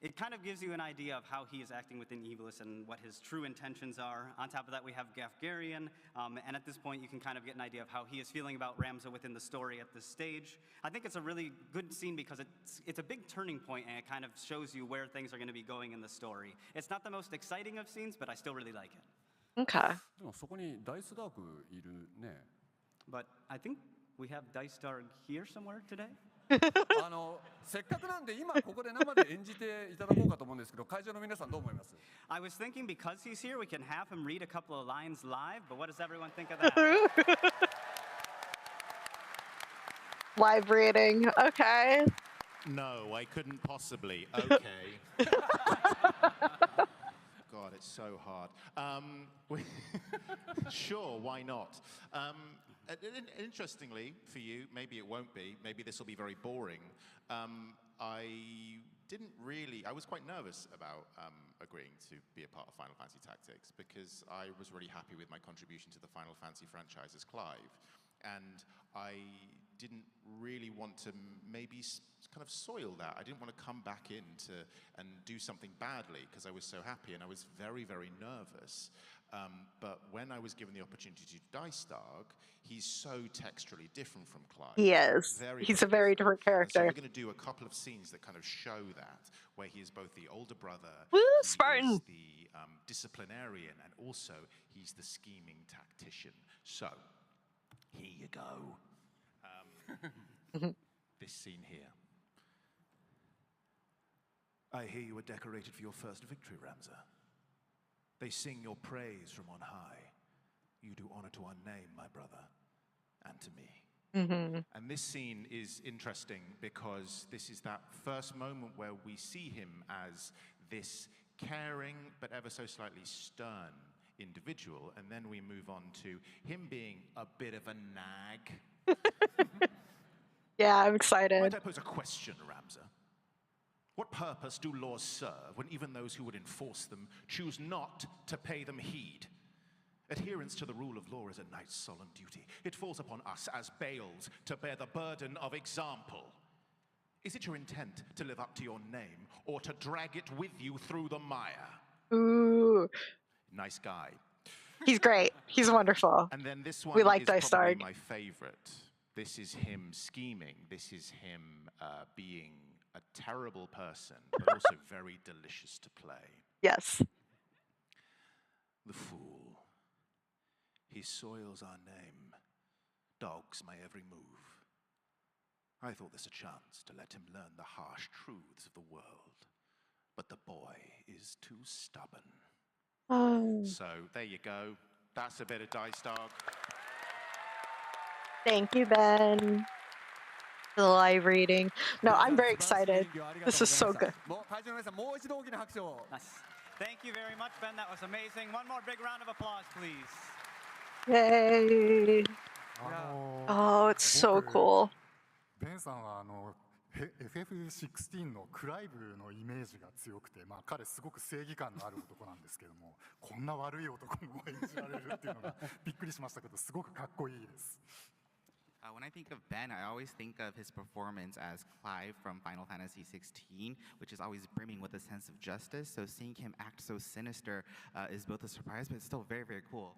it kind of gives you an idea of how he is acting within Ivalice and what his true intentions are. On top of that, we have Gafgarian, and at this point, you can kind of get an idea of how he is feeling about Ramza within the story at this stage. I think it's a really good scene because it's a big turning point, and it kind of shows you where things are going to be going in the story. It's not the most exciting of scenes, but I still really like it. Okay. でもそこにダイスダークいるね。But I think we have Starr here somewhere today. せっかくなんで今ここで生で演じていただこうかと思うんですけど、会場の皆さんどう思います？ I was thinking because he's here, we can have him read a couple of lines live, but what does everyone think of that? Live reading. Okay. No, I couldn't possibly. Okay. God, it's so hard. Sure, why not? Interestingly, for you, maybe it won't be, maybe this will be very boring. I was quite nervous about agreeing to be a part of Final Fantasy Tactics because I was really happy with my contribution to the Final Fantasy franchise as Clive. And I didn't really want to maybe kind of soil that. I didn't want to come back in and do something badly because I was so happy and I was very, very nervous. But when I was given the opportunity to do Starr, he's so texturally different from Clive. He is. He's a very different character. So we're going to do a couple of scenes that kind of show that, where he is both the older brother, Woo, he Spartan. is the disciplinarian, and also he's the scheming tactician. So, here you go. This scene here. I hear you were decorated for your first victory, Ramza. They sing your praise from on high. You do honor to our name, my brother, and to me. And this scene is interesting because this is that first moment where we see him as this caring but ever so slightly stern individual, and then we move on to him being a bit of a nag. Yeah, I'm excited. Might I pose a question, Ramza? What purpose do laws serve when even those who would enforce them choose not to pay them heed? Adherence to the rule of law is a knight's solemn duty. It falls upon us as Baals to bear the burden of example. Is it your intent to live up to your name or to drag it with you through the mire? Ooh. Nice guy. He's great. He's wonderful. And then this one We like is Starr. probably my favorite. This is him scheming. This is him being a terrible person, but also very delicious to play. Yes. The fool. He soils our name, dogs my every move. I thought there's a chance to let him learn the harsh truths of the world, but the boy is too stubborn. Oh. So there you go. That's a bit of Dice Dog. Thank you, Ben. The live reading. No, I'm very excited. This is so good. もう会場の皆さんもう一度大きな拍手を。 Nice. Thank you very much, Ben. That was amazing. One more big round of applause, please. Yay. Oh, it's so cool. ベンさんはFF16 のクライブのイメージが強くて、まあ、彼すごく正義感のある男なんですけども、こんな悪い男も演じられるっていうのがびっくりしましたけど、すごくかっこいいです。When I think of Ben, I always think of his performance as Clive from Final Fantasy XVI, which is always brimming with a sense of justice. So seeing him act so sinister is both a surprise, but it's still very, very cool.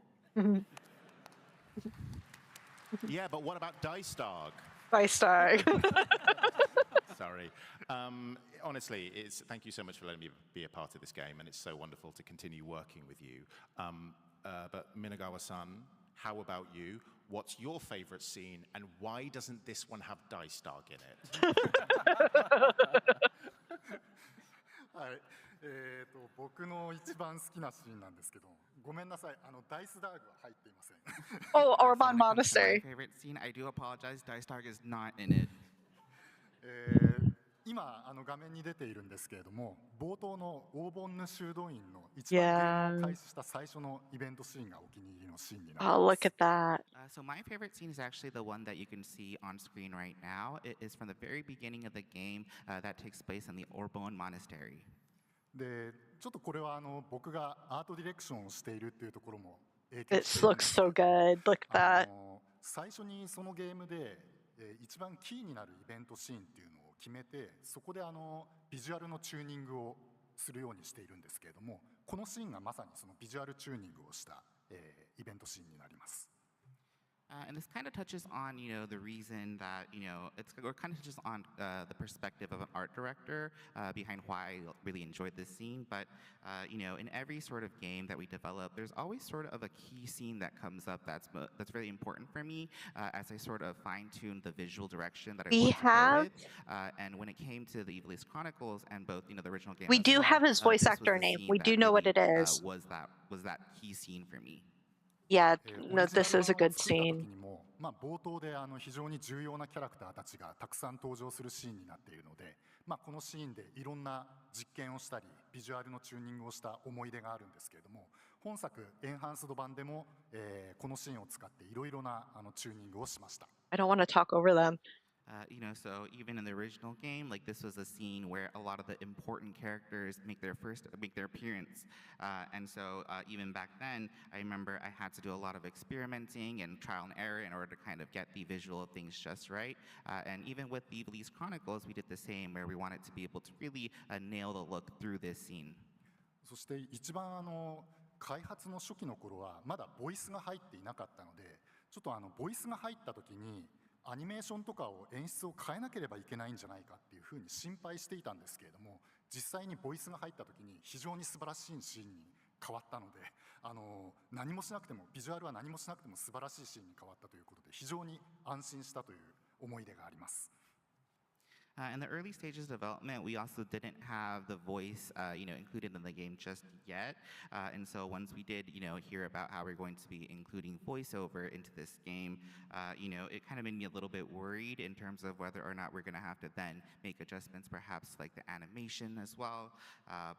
Yeah, but what about Dice Dog? Dice Dog. Sorry. Honestly, thank you so much for letting me be a part of this game, and it's so wonderful to continue working with you. But Minagawa-san, how about you? What's your favorite scene, and why doesn't this one have Dice Dog in it? はい、僕の一番好きなシーンなんですけど、ごめんなさい、ダイスダーグは入っていません。Oh, Orban My Monastery. favorite scene, I do apologize, Dice Dog is not in it. 今画面に出ているんですけれども、冒頭のオーボンヌ修道院の一番ゲームを開始した最初のイベントシーンがお気に入りのシーンになります。Oh, look at that. So my favorite scene is actually the one that you can see on screen right now. It is from the very beginning of the game that takes place in the Orbon Monastery. で、ちょっとこれは僕がアートディレクションをしているっていうところも影響 It しているんで looks すけ so ど、good. Look at that. 最初にそのゲームで一番キーになるイベントシーンっていうのを決めて、そこでビジュアルのチューニングをするようにしているんですけれども、このシーンがまさにそのビジュアルチューニングをしたイベントシーンになります。And this kind of touches on, the reason that, or kind of touches on the perspective of an art director behind why I really enjoyed this scene. But, in every sort of game that we develop, there's always sort of a key scene that comes up that's really important for me as I sort of fine-tune the visual direction that I want to go with. And when it came to the Ivalice Chronicles and both, the original game, We do have his voice actor name. We do know what it is. Was that key scene for me. Yeah, no, this is a good scene. 冒頭で非常に重要なキャラクターたちがたくさん登場するシーンになっているので、このシーンでいろんな実験をしたりビジュアルのチューニングをした思い出があるんですけれども、本作エンハンスド版でも、このシーンを使っていろいろなチューニングをしました。I don't want to talk over them. So even in the original game, like this was a scene where a lot of the important characters make their appearance, and so even back then, I remember I had to do a lot of experimenting and trial and error in order to kind of get the visual of things just right. And even with the Ivalice Chronicles, we did the same, where we wanted to be able to really nail the look through this scene. そして一番開発の初期の頃はまだボイスが入っていなかったので、ちょっとボイスが入った時にアニメーションとかを演出を変えなければいけないんじゃないかっていうふうに心配していたんですけれども、実際にボイスが入った時に非常に素晴らしいシーンに変わったので、何もしなくてもビジュアルは何もしなくても素晴らしいシーンに変わったということで非常に安心したという思い出があります。In the early stages of development, we also didn't have the voice, included in the game just yet. And so once we did, hear about how we're going to be including voiceover into this game, it kind of made me a little bit worried in terms of whether or not we're going to have to then make adjustments, perhaps like the animation as well.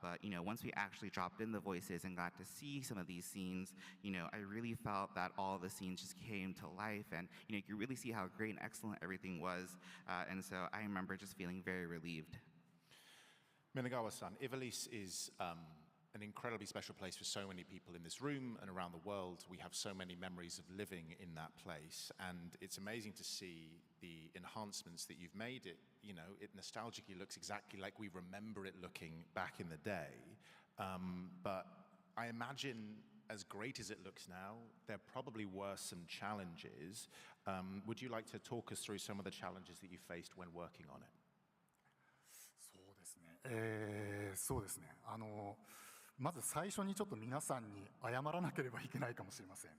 But, once we actually dropped in the voices and got to see some of these scenes, I really felt that all the scenes just came to life. And, you could really see how great and excellent everything was. And so I remember just feeling very relieved. Minagawa-san, Ivalice is an incredibly special place for so many people in this room and around the world. We have so many memories of living in that place, and it's amazing to see the enhancements that you've made. It nostalgically looks exactly like we remember it looking back in the day. But I imagine, as great as it looks now, there probably were some challenges. Would you like to talk us through some of the challenges that you faced when working on it? そうですね。まず最初にちょっと皆さんに謝らなければいけないかもしれません。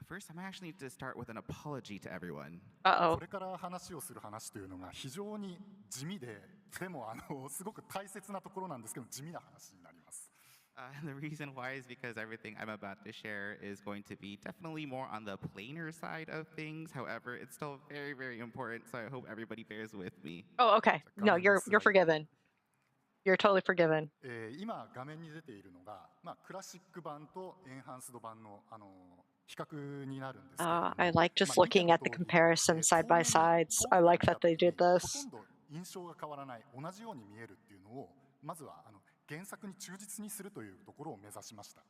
First, I might actually need to start with an apology to everyone. これから話をする話というのが非常に地味で、でもすごく大切なところなんですけど、地味な話になります。And the reason why is because everything I'm about to share is going to be definitely more on the plainer side of things. However, it's still very, very important, so I hope everybody bears with me. Oh, okay. No, you're forgiven. You're totally forgiven. 今画面に出ているのが、クラシック版とエンハンスド版の比較になるんですけれども、I like just looking at the comparison side by sides. I like that they did ほ this. とんど印象が変わらない、同じように見えるっていうのをまずは原作に忠実にするというところを目指しました。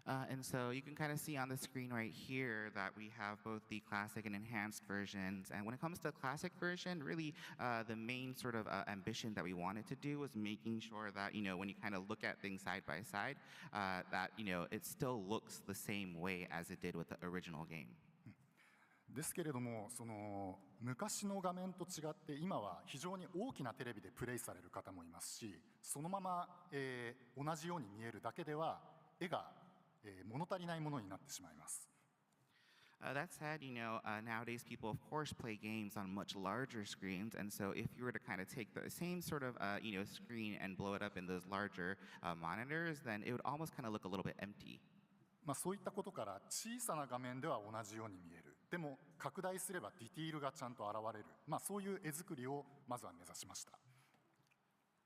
And so you can kind of see on the screen right here that we have both the classic and enhanced versions. And when it comes to the classic version, really the main sort of ambition that we wanted to do was making sure that, when you kind of look at things side by side, that, it still looks the same way as it did with the original game. ですけれども、昔の画面と違って今は非常に大きなテレビでプレイされる方もいますし、そのまま、同じように見えるだけでは絵が、物足りないものになってしまいます。That said, nowadays people, of course, play games on much larger screens. And so if you were to kind of take the same sort of, screen and blow it up in those larger monitors, then it would almost kind of look a little bit empty. そういったことから小さな画面では同じように見える。でも拡大すればディティールがちゃんと現れる。そういう絵作りをまずは目指しました。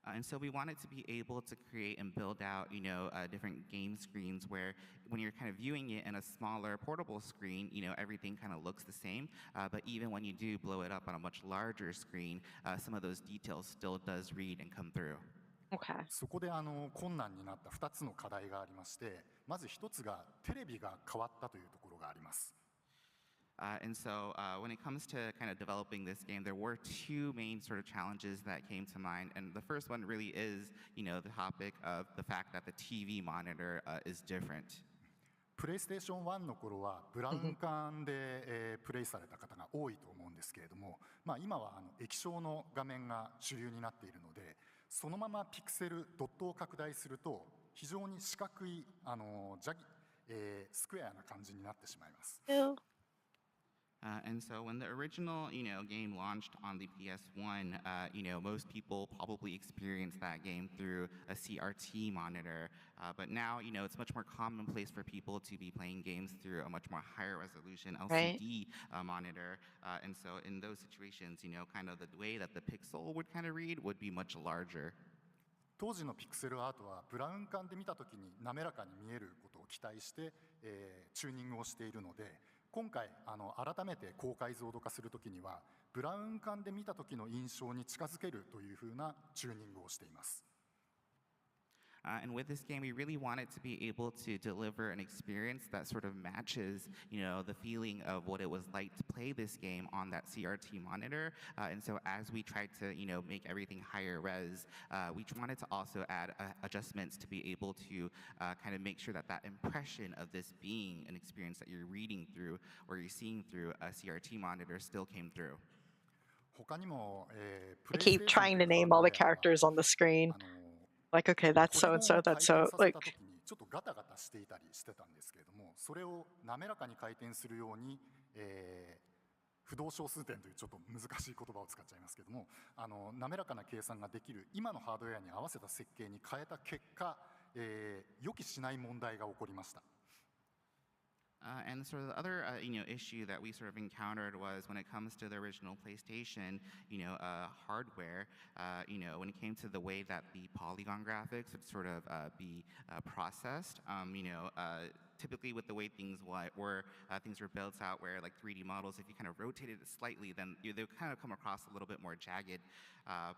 And so we wanted to be able to create and build out, different game screens where when you're kind of viewing it in a smaller portable screen, everything kind of looks the same. But even when you do blow it up on a much larger screen, some of those details still does read and come through. Okay. そこで困難になった2つの課題がありまして、まず1つがテレビが変わったというところがあります。And so when it comes to kind of developing this game, there were two main sort of challenges that came to mind. And the first one really is, the topic of the fact that the TV monitor is different. プレイステーション1の頃はブラウン管で、プレイされた方が多いと思うんですけれども、今は液晶の画面が主流になっているので、そのままピクセルドットを拡大すると非常に四角いスクエアな感じになってしまいます。And so when the original, game launched on the PS1, most people probably experienced that game through a CRT monitor. But now, it's much more commonplace for people to be playing games through a much more higher resolution LCD monitor. And so in those situations, kind of the way that the pixel would kind of read would be much larger. 当時のピクセルアートはブラウン管で見たときに滑らかに見えることを期待して、チューニングをしているので、今回改めて高解像度化するときにはブラウン管で見たときの印象に近づけるというふうなチューニングをしています。And with this game, we really wanted to be able to deliver an experience that sort of matches, the feeling of what it was like to play this game on that CRT monitor. And so as we tried to, make everything higher res, we wanted to also add adjustments to be able to kind of make sure that that impression of this being an experience that you're reading through or you're seeing through a CRT monitor still came through. 他にも、I keep trying to name all the characters on the screen. Like, okay, that's so and so, that's so. Like, ちょっとガタガタしていたりしてたんですけれども、それを滑らかに回転するように、不動小数点というちょっと難しい言葉を使っちゃいますけども、滑らかな計算ができる今のハードウェアに合わせた設計に変えた結果、予期しない問題が起こりました。And sort of the other, issue that we sort of encountered was when it comes to the original PlayStation, hardware, when it came to the way that the polygon graphics would sort of be processed, typically with the way things were built out, where like 3D models, if you kind of rotated it slightly, then they would kind of come across a little bit more jagged.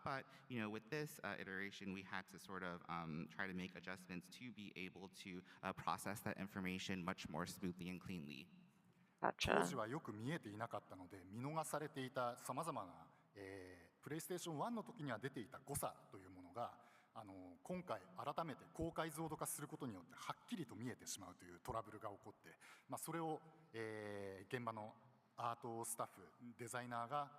But with this iteration, we had to sort of try to make adjustments to be able to process that information much more smoothly and cleanly. 当時はよく見えていなかったので見逃されていたさまざまな、プレイステーション1の時には出ていた誤差というものが今回改めて高解像度化することによってはっきりと見えてしまうというトラブルが起こって、それを、現場のアートスタッフデザイナーが、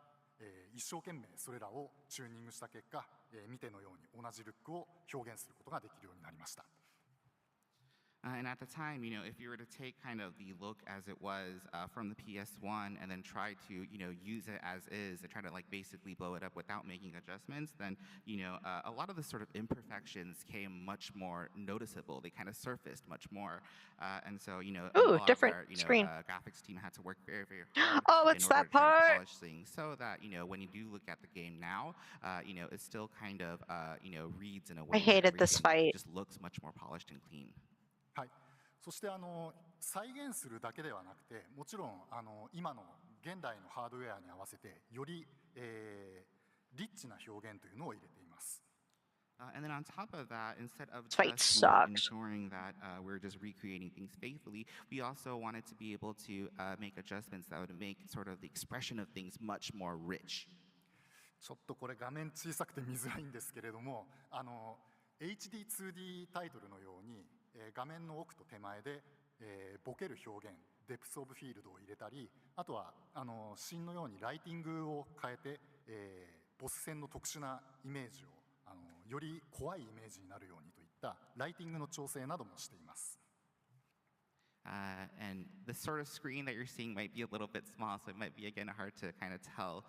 一生懸命それらをチューニングした結果、見てのように同じルックを表現することができるようになりました。And at the time, if you were to take kind of the look as it was from the PS1 and then try to, use it as is and try to like basically blow it up without making adjustments, then, a lot of the sort of imperfections came much more noticeable. They kind of surfaced much more. And so, a Ooh, lot different of our, screen. Graphics team had to work very, very hard Oh, in it's order that to try to part. polish things so that, when you do look at the game now, it still kind of, reads in a way I hated where this everything fight. just looks much more polished and clean. はい、そして再現するだけではなくて、もちろん今の現代のハードウェアに合わせてより、リッチな表現というのを入れています。And then on top of that, instead of Fight just sucks. ensuring that we're just recreating things faithfully, we also wanted to be able to make adjustments that would make sort of the expression of things much more rich. ちょっとこれ画面小さくて見づらいんですけれども、HD2D タイトルのように、画面の奥と手前で、ボケる表現、デプスオブフィールドを入れたり、あとはシーンのようにライティングを変えて、ボス戦の特殊なイメージをより怖いイメージになるようにといったライティングの調整などもしています。And the sort of screen that you're seeing might be a little bit small, so it might be, again, hard to kind of tell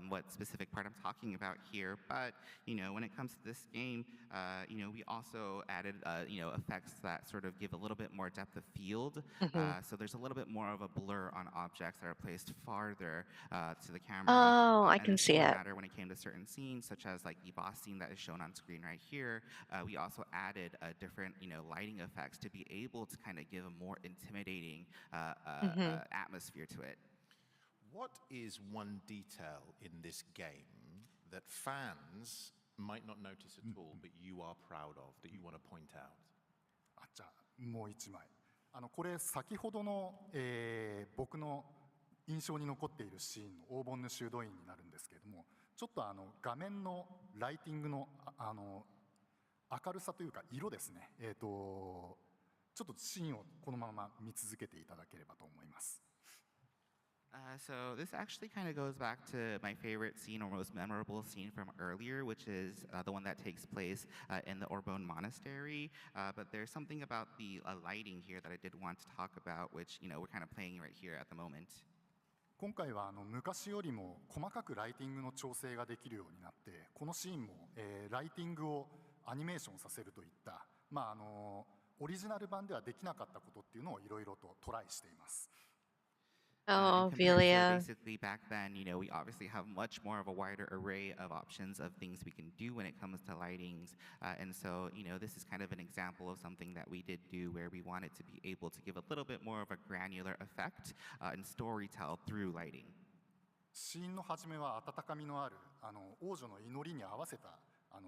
what specific part I'm talking about here. But, when it comes to this game, we also added, effects that sort of give a little bit more depth of field. So there's a little bit more of a blur on objects that are placed farther to the camera. Oh, I and can this see would it. matter when it came to certain scenes, such as like the boss scene that is shown on screen right here. We also added different, lighting effects to be able to kind of give a more intimidating atmosphere to it. What is one detail in this game that fans might not notice at all, but you are proud of, that you want to point out? じゃあもう一枚。これ先ほどの、僕の印象に残っているシーンの黄金の修道院になるんですけれども、ちょっと画面のライティングの明るさというか色ですね。ちょっとシーンをこのまま見続けていただければと思います。So this actually kind of goes back to my favorite scene or most memorable scene from earlier, which is the one that takes place in the Orbonne Monastery. But there's something about the lighting here that I did want to talk about, which we're kind of playing right here at the moment. 今回は昔よりも細かくライティングの調整ができるようになって、このシーンも、ライティングをアニメーションさせるといった、オリジナル版ではできなかったことっていうのをいろいろとトライしています。Oh, compared to Velia. basically back then, we obviously have much more of a wider array of options of things we can do when it comes to lightings. And so, this is kind of an example of something that we did do where we wanted to be able to give a little bit more of a granular effect and storytell through lighting. シーンの始めは温かみのある王女の祈りに合わせた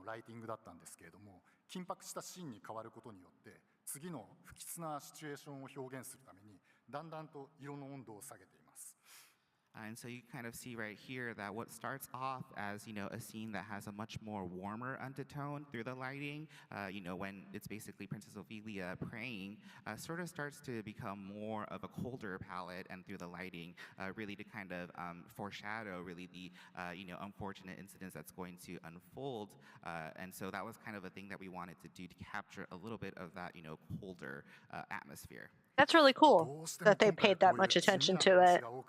ライティングだったんですけれども、緊迫したシーンに変わることによって次の不吉なシチュエーションを表現するためにだんだんと色の温度を下げています。And so you kind of see right here that what starts off as, a scene that has a much more warmer undertone through the lighting, when it's basically Princess Ophelia praying, sort of starts to become more of a colder palette, and through the lighting, really to kind of foreshadow really the, unfortunate incidents that's going to unfold. And so that was kind of a thing that we wanted to do to capture a little bit of that, colder atmosphere. That's really cool that they paid that much attention to it. Oh,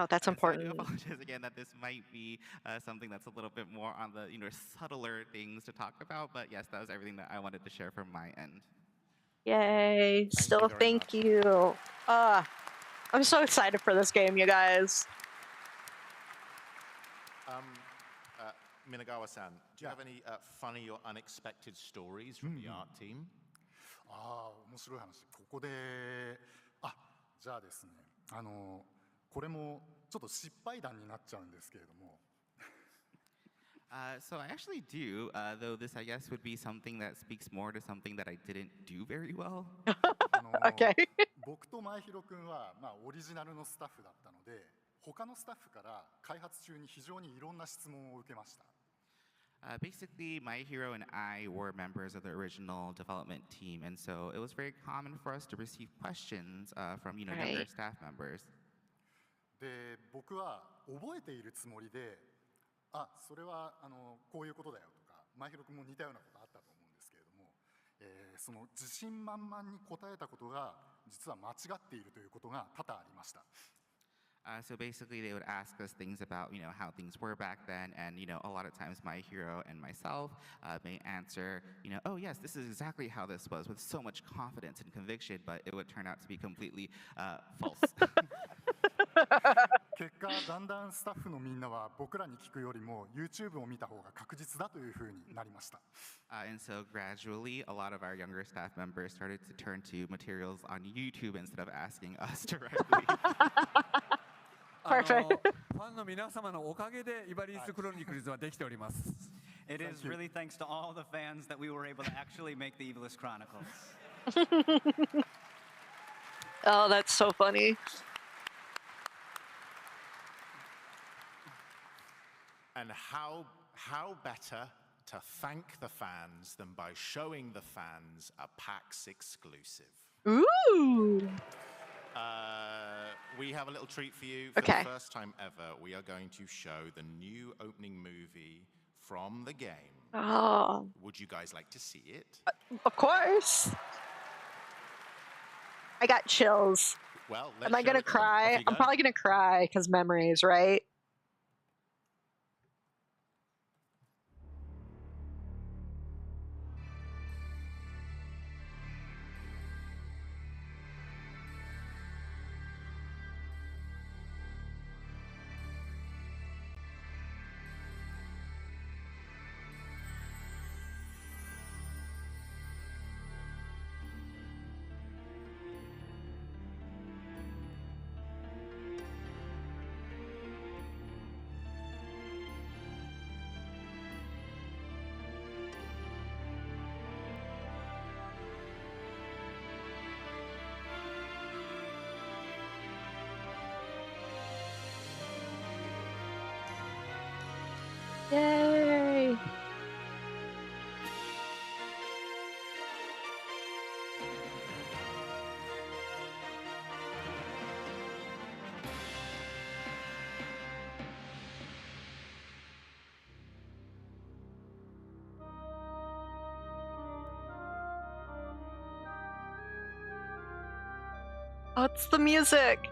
that's important. I do apologize again that this might be something that's a little bit more on the subtler things to talk about, but yes, that was everything that I wanted to share from my end. Yay! Still, thank you. I'm so excited for this game, you guys. Minagawa-san, do you have any funny or unexpected stories from the art team? 面白い話。ここで、じゃあですね、これもちょっと失敗談になっちゃうんですけれども。So I actually do, though this I guess would be something that speaks more to something that I didn't do very well. Okay. 僕と前広くんは、オリジナルのスタッフだったので、他のスタッフから開発中に非常にいろんな質問を受けました。Basically, Maehiro and I were members of the original development team, and so it was very common for us to receive questions from, younger staff members. で僕は覚えているつもりで、それはこういうことだよとか、前広君も似たようなことあったと思うんですけれども、その自信満々に答えたことが実は間違っているということが多々ありました。So basically, they would ask us things about, how things were back then, and, a lot of times my hero and myself may answer, oh yes, this is exactly how this was, with so much confidence and conviction, but it would turn out to be completely false. 結果、だんだんスタッフのみんなは僕らに聞くよりも YouTube を見た方が確実だというふうになりました。And so gradually, a lot of our younger staff members started to turn to materials on YouTube instead of asking us directly. Perfect. ファンの皆様のおかげでイバリースクロニクルズはできております。It is really thanks to all the fans that we were able to actually make the Ivalice Chronicles. Oh, that's so funny. And how better to thank the fans than by showing the fans a PAX exclusive? Ooh. We have a little treat for you. For the first time ever, we are going to show the new opening movie from the game. Oh. Would you guys like to see it? Of course. I got chills. Well, am I gonna cry? I'm probably gonna cry because memories, right? Yay! Oh, it's the music!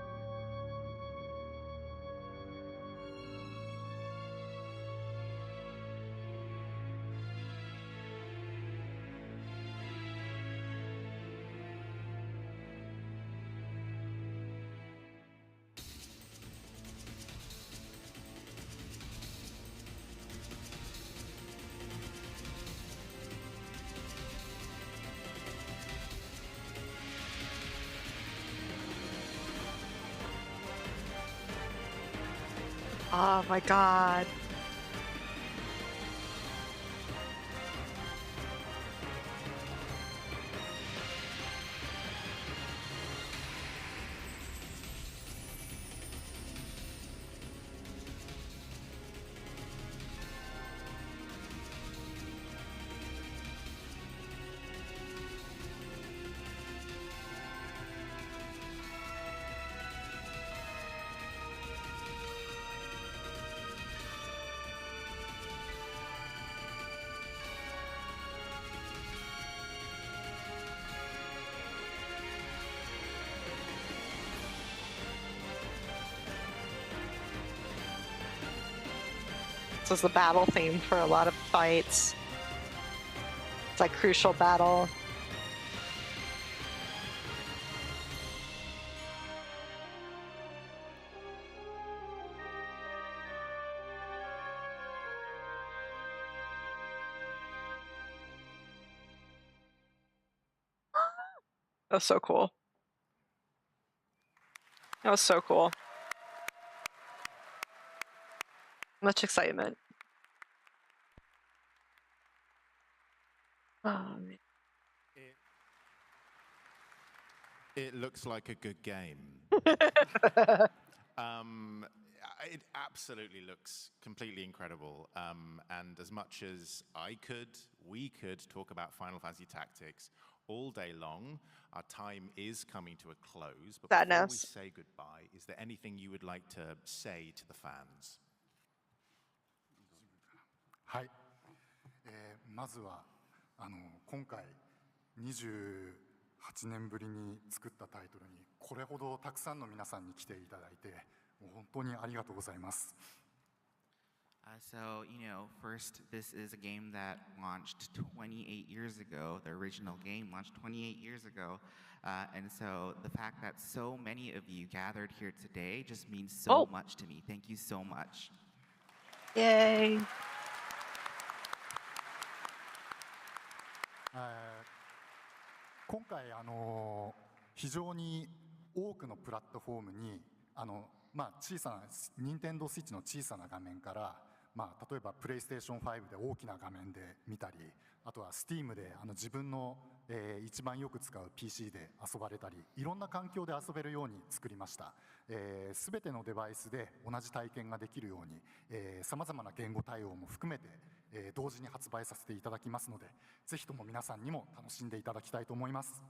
Oh my god. This is the battle theme for a lot of fights. It's like crucial battle. That was so cool. That was so cool. Much excitement. Oh, man. It looks like a good game. It absolutely looks completely incredible. And as much as we could talk about Final Fantasy Tactics all day long. Our time is coming to a close, but That before we knows. say goodbye, is there anything you would like to say to the fans? はい、まずは今回28年ぶりに作ったタイトルにこれほどたくさんの皆さんに来ていただいてもう本当にありがとうございます。So, first, this is a game that launched 28 years ago. The original game launched 28 years ago. And so the fact that so many of you gathered here today just means so much to me. Thank you so much. Yay. 今回非常に多くのプラットフォームに小さな任天堂スイッチの小さな画面から例えばプレイステーション5で大きな画面で見たりあとは Steam で自分の、一番よく使う PC で遊ばれたりいろんな環境で遊べるように作りました。すべてのデバイスで同じ体験ができるようにさまざまな言語対応も含めて、同時に発売させていただきますのでぜひとも皆さんにも楽しんでいただきたいと思います。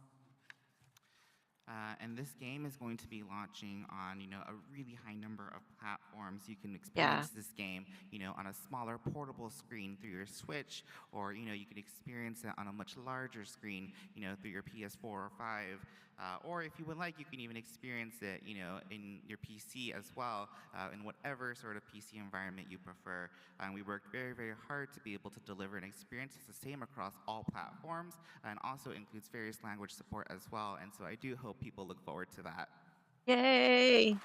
And this game is going to be launching on, a really high number of platforms. You can experience this game, on a smaller portable screen through your Switch, or, you can experience it on a much larger screen, through your PS4 or 5. Or if you would like, you can even experience it, in your PC as well, in whatever sort of PC environment you prefer. And we worked very, very hard to be able to deliver an experience that's the same across all platforms, and also includes various language support as well. And so I do hope people look forward to that. Yay.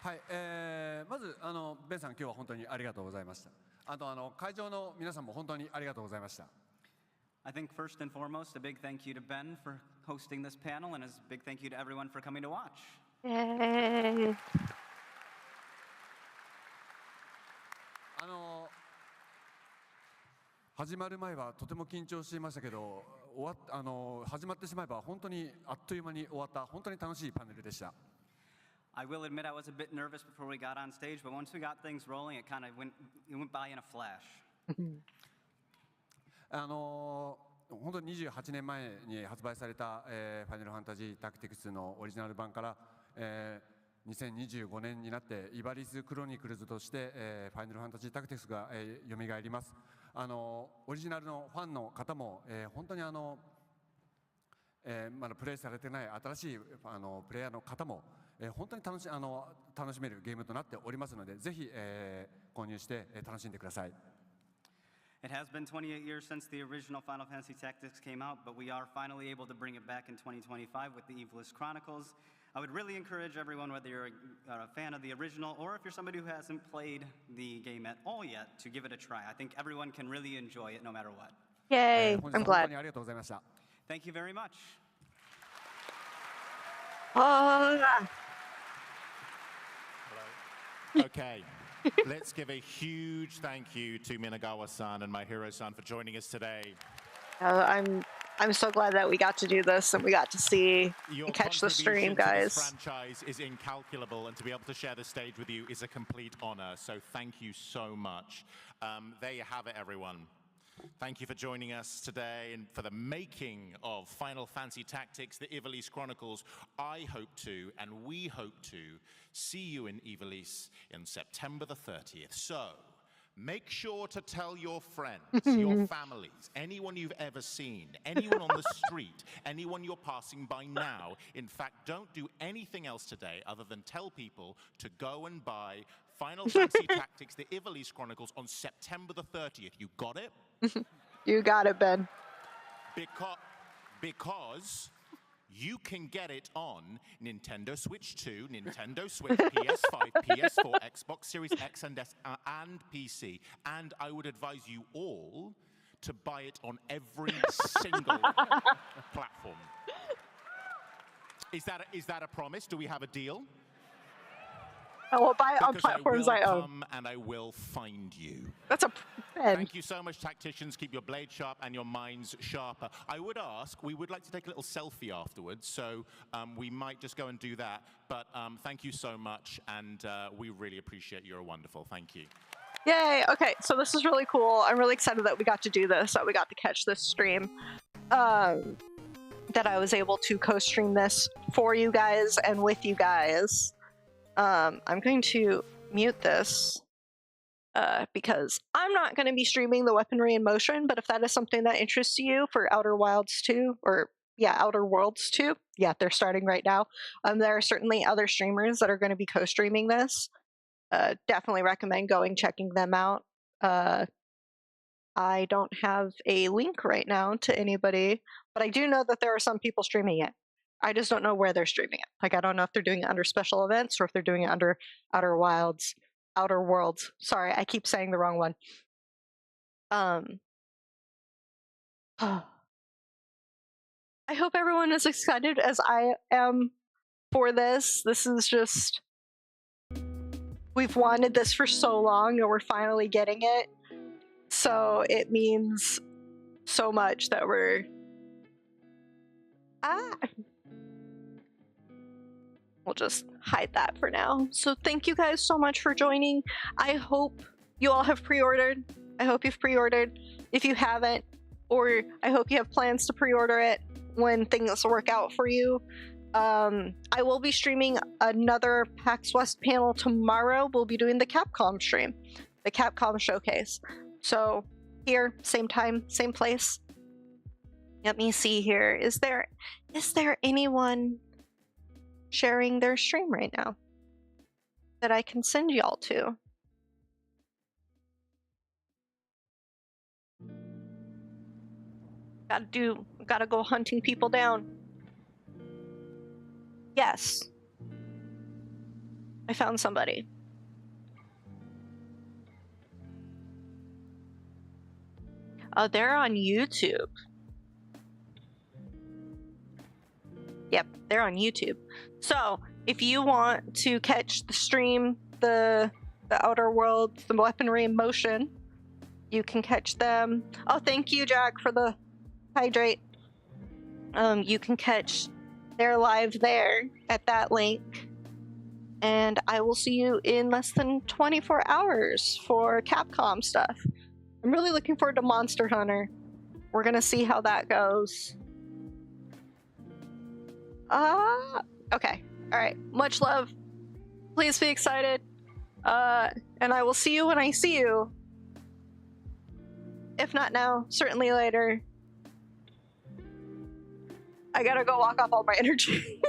はい、まずベンさん、今日は本当にありがとうございました。あと会場の皆さんも本当にありがとうございました。I think first and foremost, a big thank you to Ben for hosting this panel, and a big thank you to everyone for coming to watch. Yay. 始まる前はとても緊張していましたけど、始まってしまえば本当にあっという間に終わった本当に楽しいパネルでした。I will admit I was a bit nervous before we got on stage, but once we got things rolling, it went by in a flash. 本当に28年前に発売された、ファイナルファンタジータクティクスのオリジナル版から、2025年になってイバリスクロニクルズとして、ファイナルファンタジータクティクスが、蘇ります。オリジナルのファンの方も、本当にまだプレイされてない新しいプレイヤーの方も、本当に楽しめるゲームとなっておりますので、ぜひ、購入して楽しんでください。It has been 28 years since the original Final Fantasy Tactics came out, but we are finally able to bring it back in 2025 with the Ivalice Chronicles. I would really encourage everyone, whether you're a fan of the original or if you're somebody who hasn't played the game at all yet, to give it a try. I think everyone can really enjoy it no matter what. Yay. 本日 I'm は本当 glad. にありがとうございました。Thank you very much. Okay, let's give a huge thank you to Minagawa-san and Maehiro-san for joining us today. I'm so glad that we got to do this and we got to see and catch the stream, guys. This franchise is incalculable, and to be able to share the stage with you is a complete honor. So thank you so much. There you have it, everyone. Thank you for joining us today and for the making of Final Fantasy Tactics, the Ivalice Chronicles. I hope to, and we hope to, see you in Ivalice in September the 30th. So, make sure to tell your friends, your families, anyone you've ever seen, anyone on the street, anyone you're passing by now. In fact, don't do anything else today other than tell people to go and buy Final Fantasy Tactics, the Ivalice Chronicles on September the 30th. You got it? You got it, Ben. Because you can get it on Nintendo Switch 2, Nintendo Switch, PS5, PS4, Xbox Series X and S, and PC. And I would advise you all to buy it on every single platform. Is that a promise? Do we have a deal? I will buy it on Because platforms I will own. come and I will find you. That's a Ben. Thank you so much, Tacticians. Keep your blade sharp and your minds sharper. I would ask, we would like to take a little selfie afterwards, so we might just go and do that. But thank you so much, and we really appreciate you. You're wonderful. Thank you. Yay! Okay, so this is really cool. I'm really excited that we got to do this, that we got to catch this stream. That I was able to co-stream this for you guys and with you guys. I'm going to mute this because I'm not going to be streaming the weaponry in motion, but if that is something that interests you for Outer Wilds 2, or yeah, Outer Worlds 2, yeah, they're starting right now. There are certainly other streamers that are going to be co-streaming this. Definitely recommend checking them out. I don't have a link right now to anybody, but I do know that there are some people streaming it. I just don't know where they're streaming it. Like, I don't know if they're doing it under special events or if they're doing it under Outer Worlds. Sorry, I keep saying the wrong one. I hope everyone is excited as I am for this. This is just... We've wanted this for so long and we're finally getting it. So it means so much that we're... We'll just hide that for now. So thank you guys so much for joining. I hope you all have pre-ordered. I hope you've pre-ordered. If you haven't, or I hope you have plans to pre-order it when things work out for you. I will be streaming another PAX West panel tomorrow. We'll be doing the Capcom stream, the Capcom showcase. So here, same time, same place. Let me see here. Is there anyone sharing their stream right now that I can send y'all to? Gotta go hunting people down. Yes. I found somebody. They're on YouTube. Yep, they're on YouTube. So, if you want to catch the stream, the Outer Worlds, the weaponry in motion, you can catch them. Oh, thank you, Jack, for the hydrate. You can catch their live there at that link. And I will see you in less than 24 hours for Capcom stuff. I'm really looking forward to Monster Hunter. We're gonna see how that goes. Okay. Alright. Much love. Please be excited. And I will see you when I see you. If not now, certainly later. I gotta go walk off all my energy.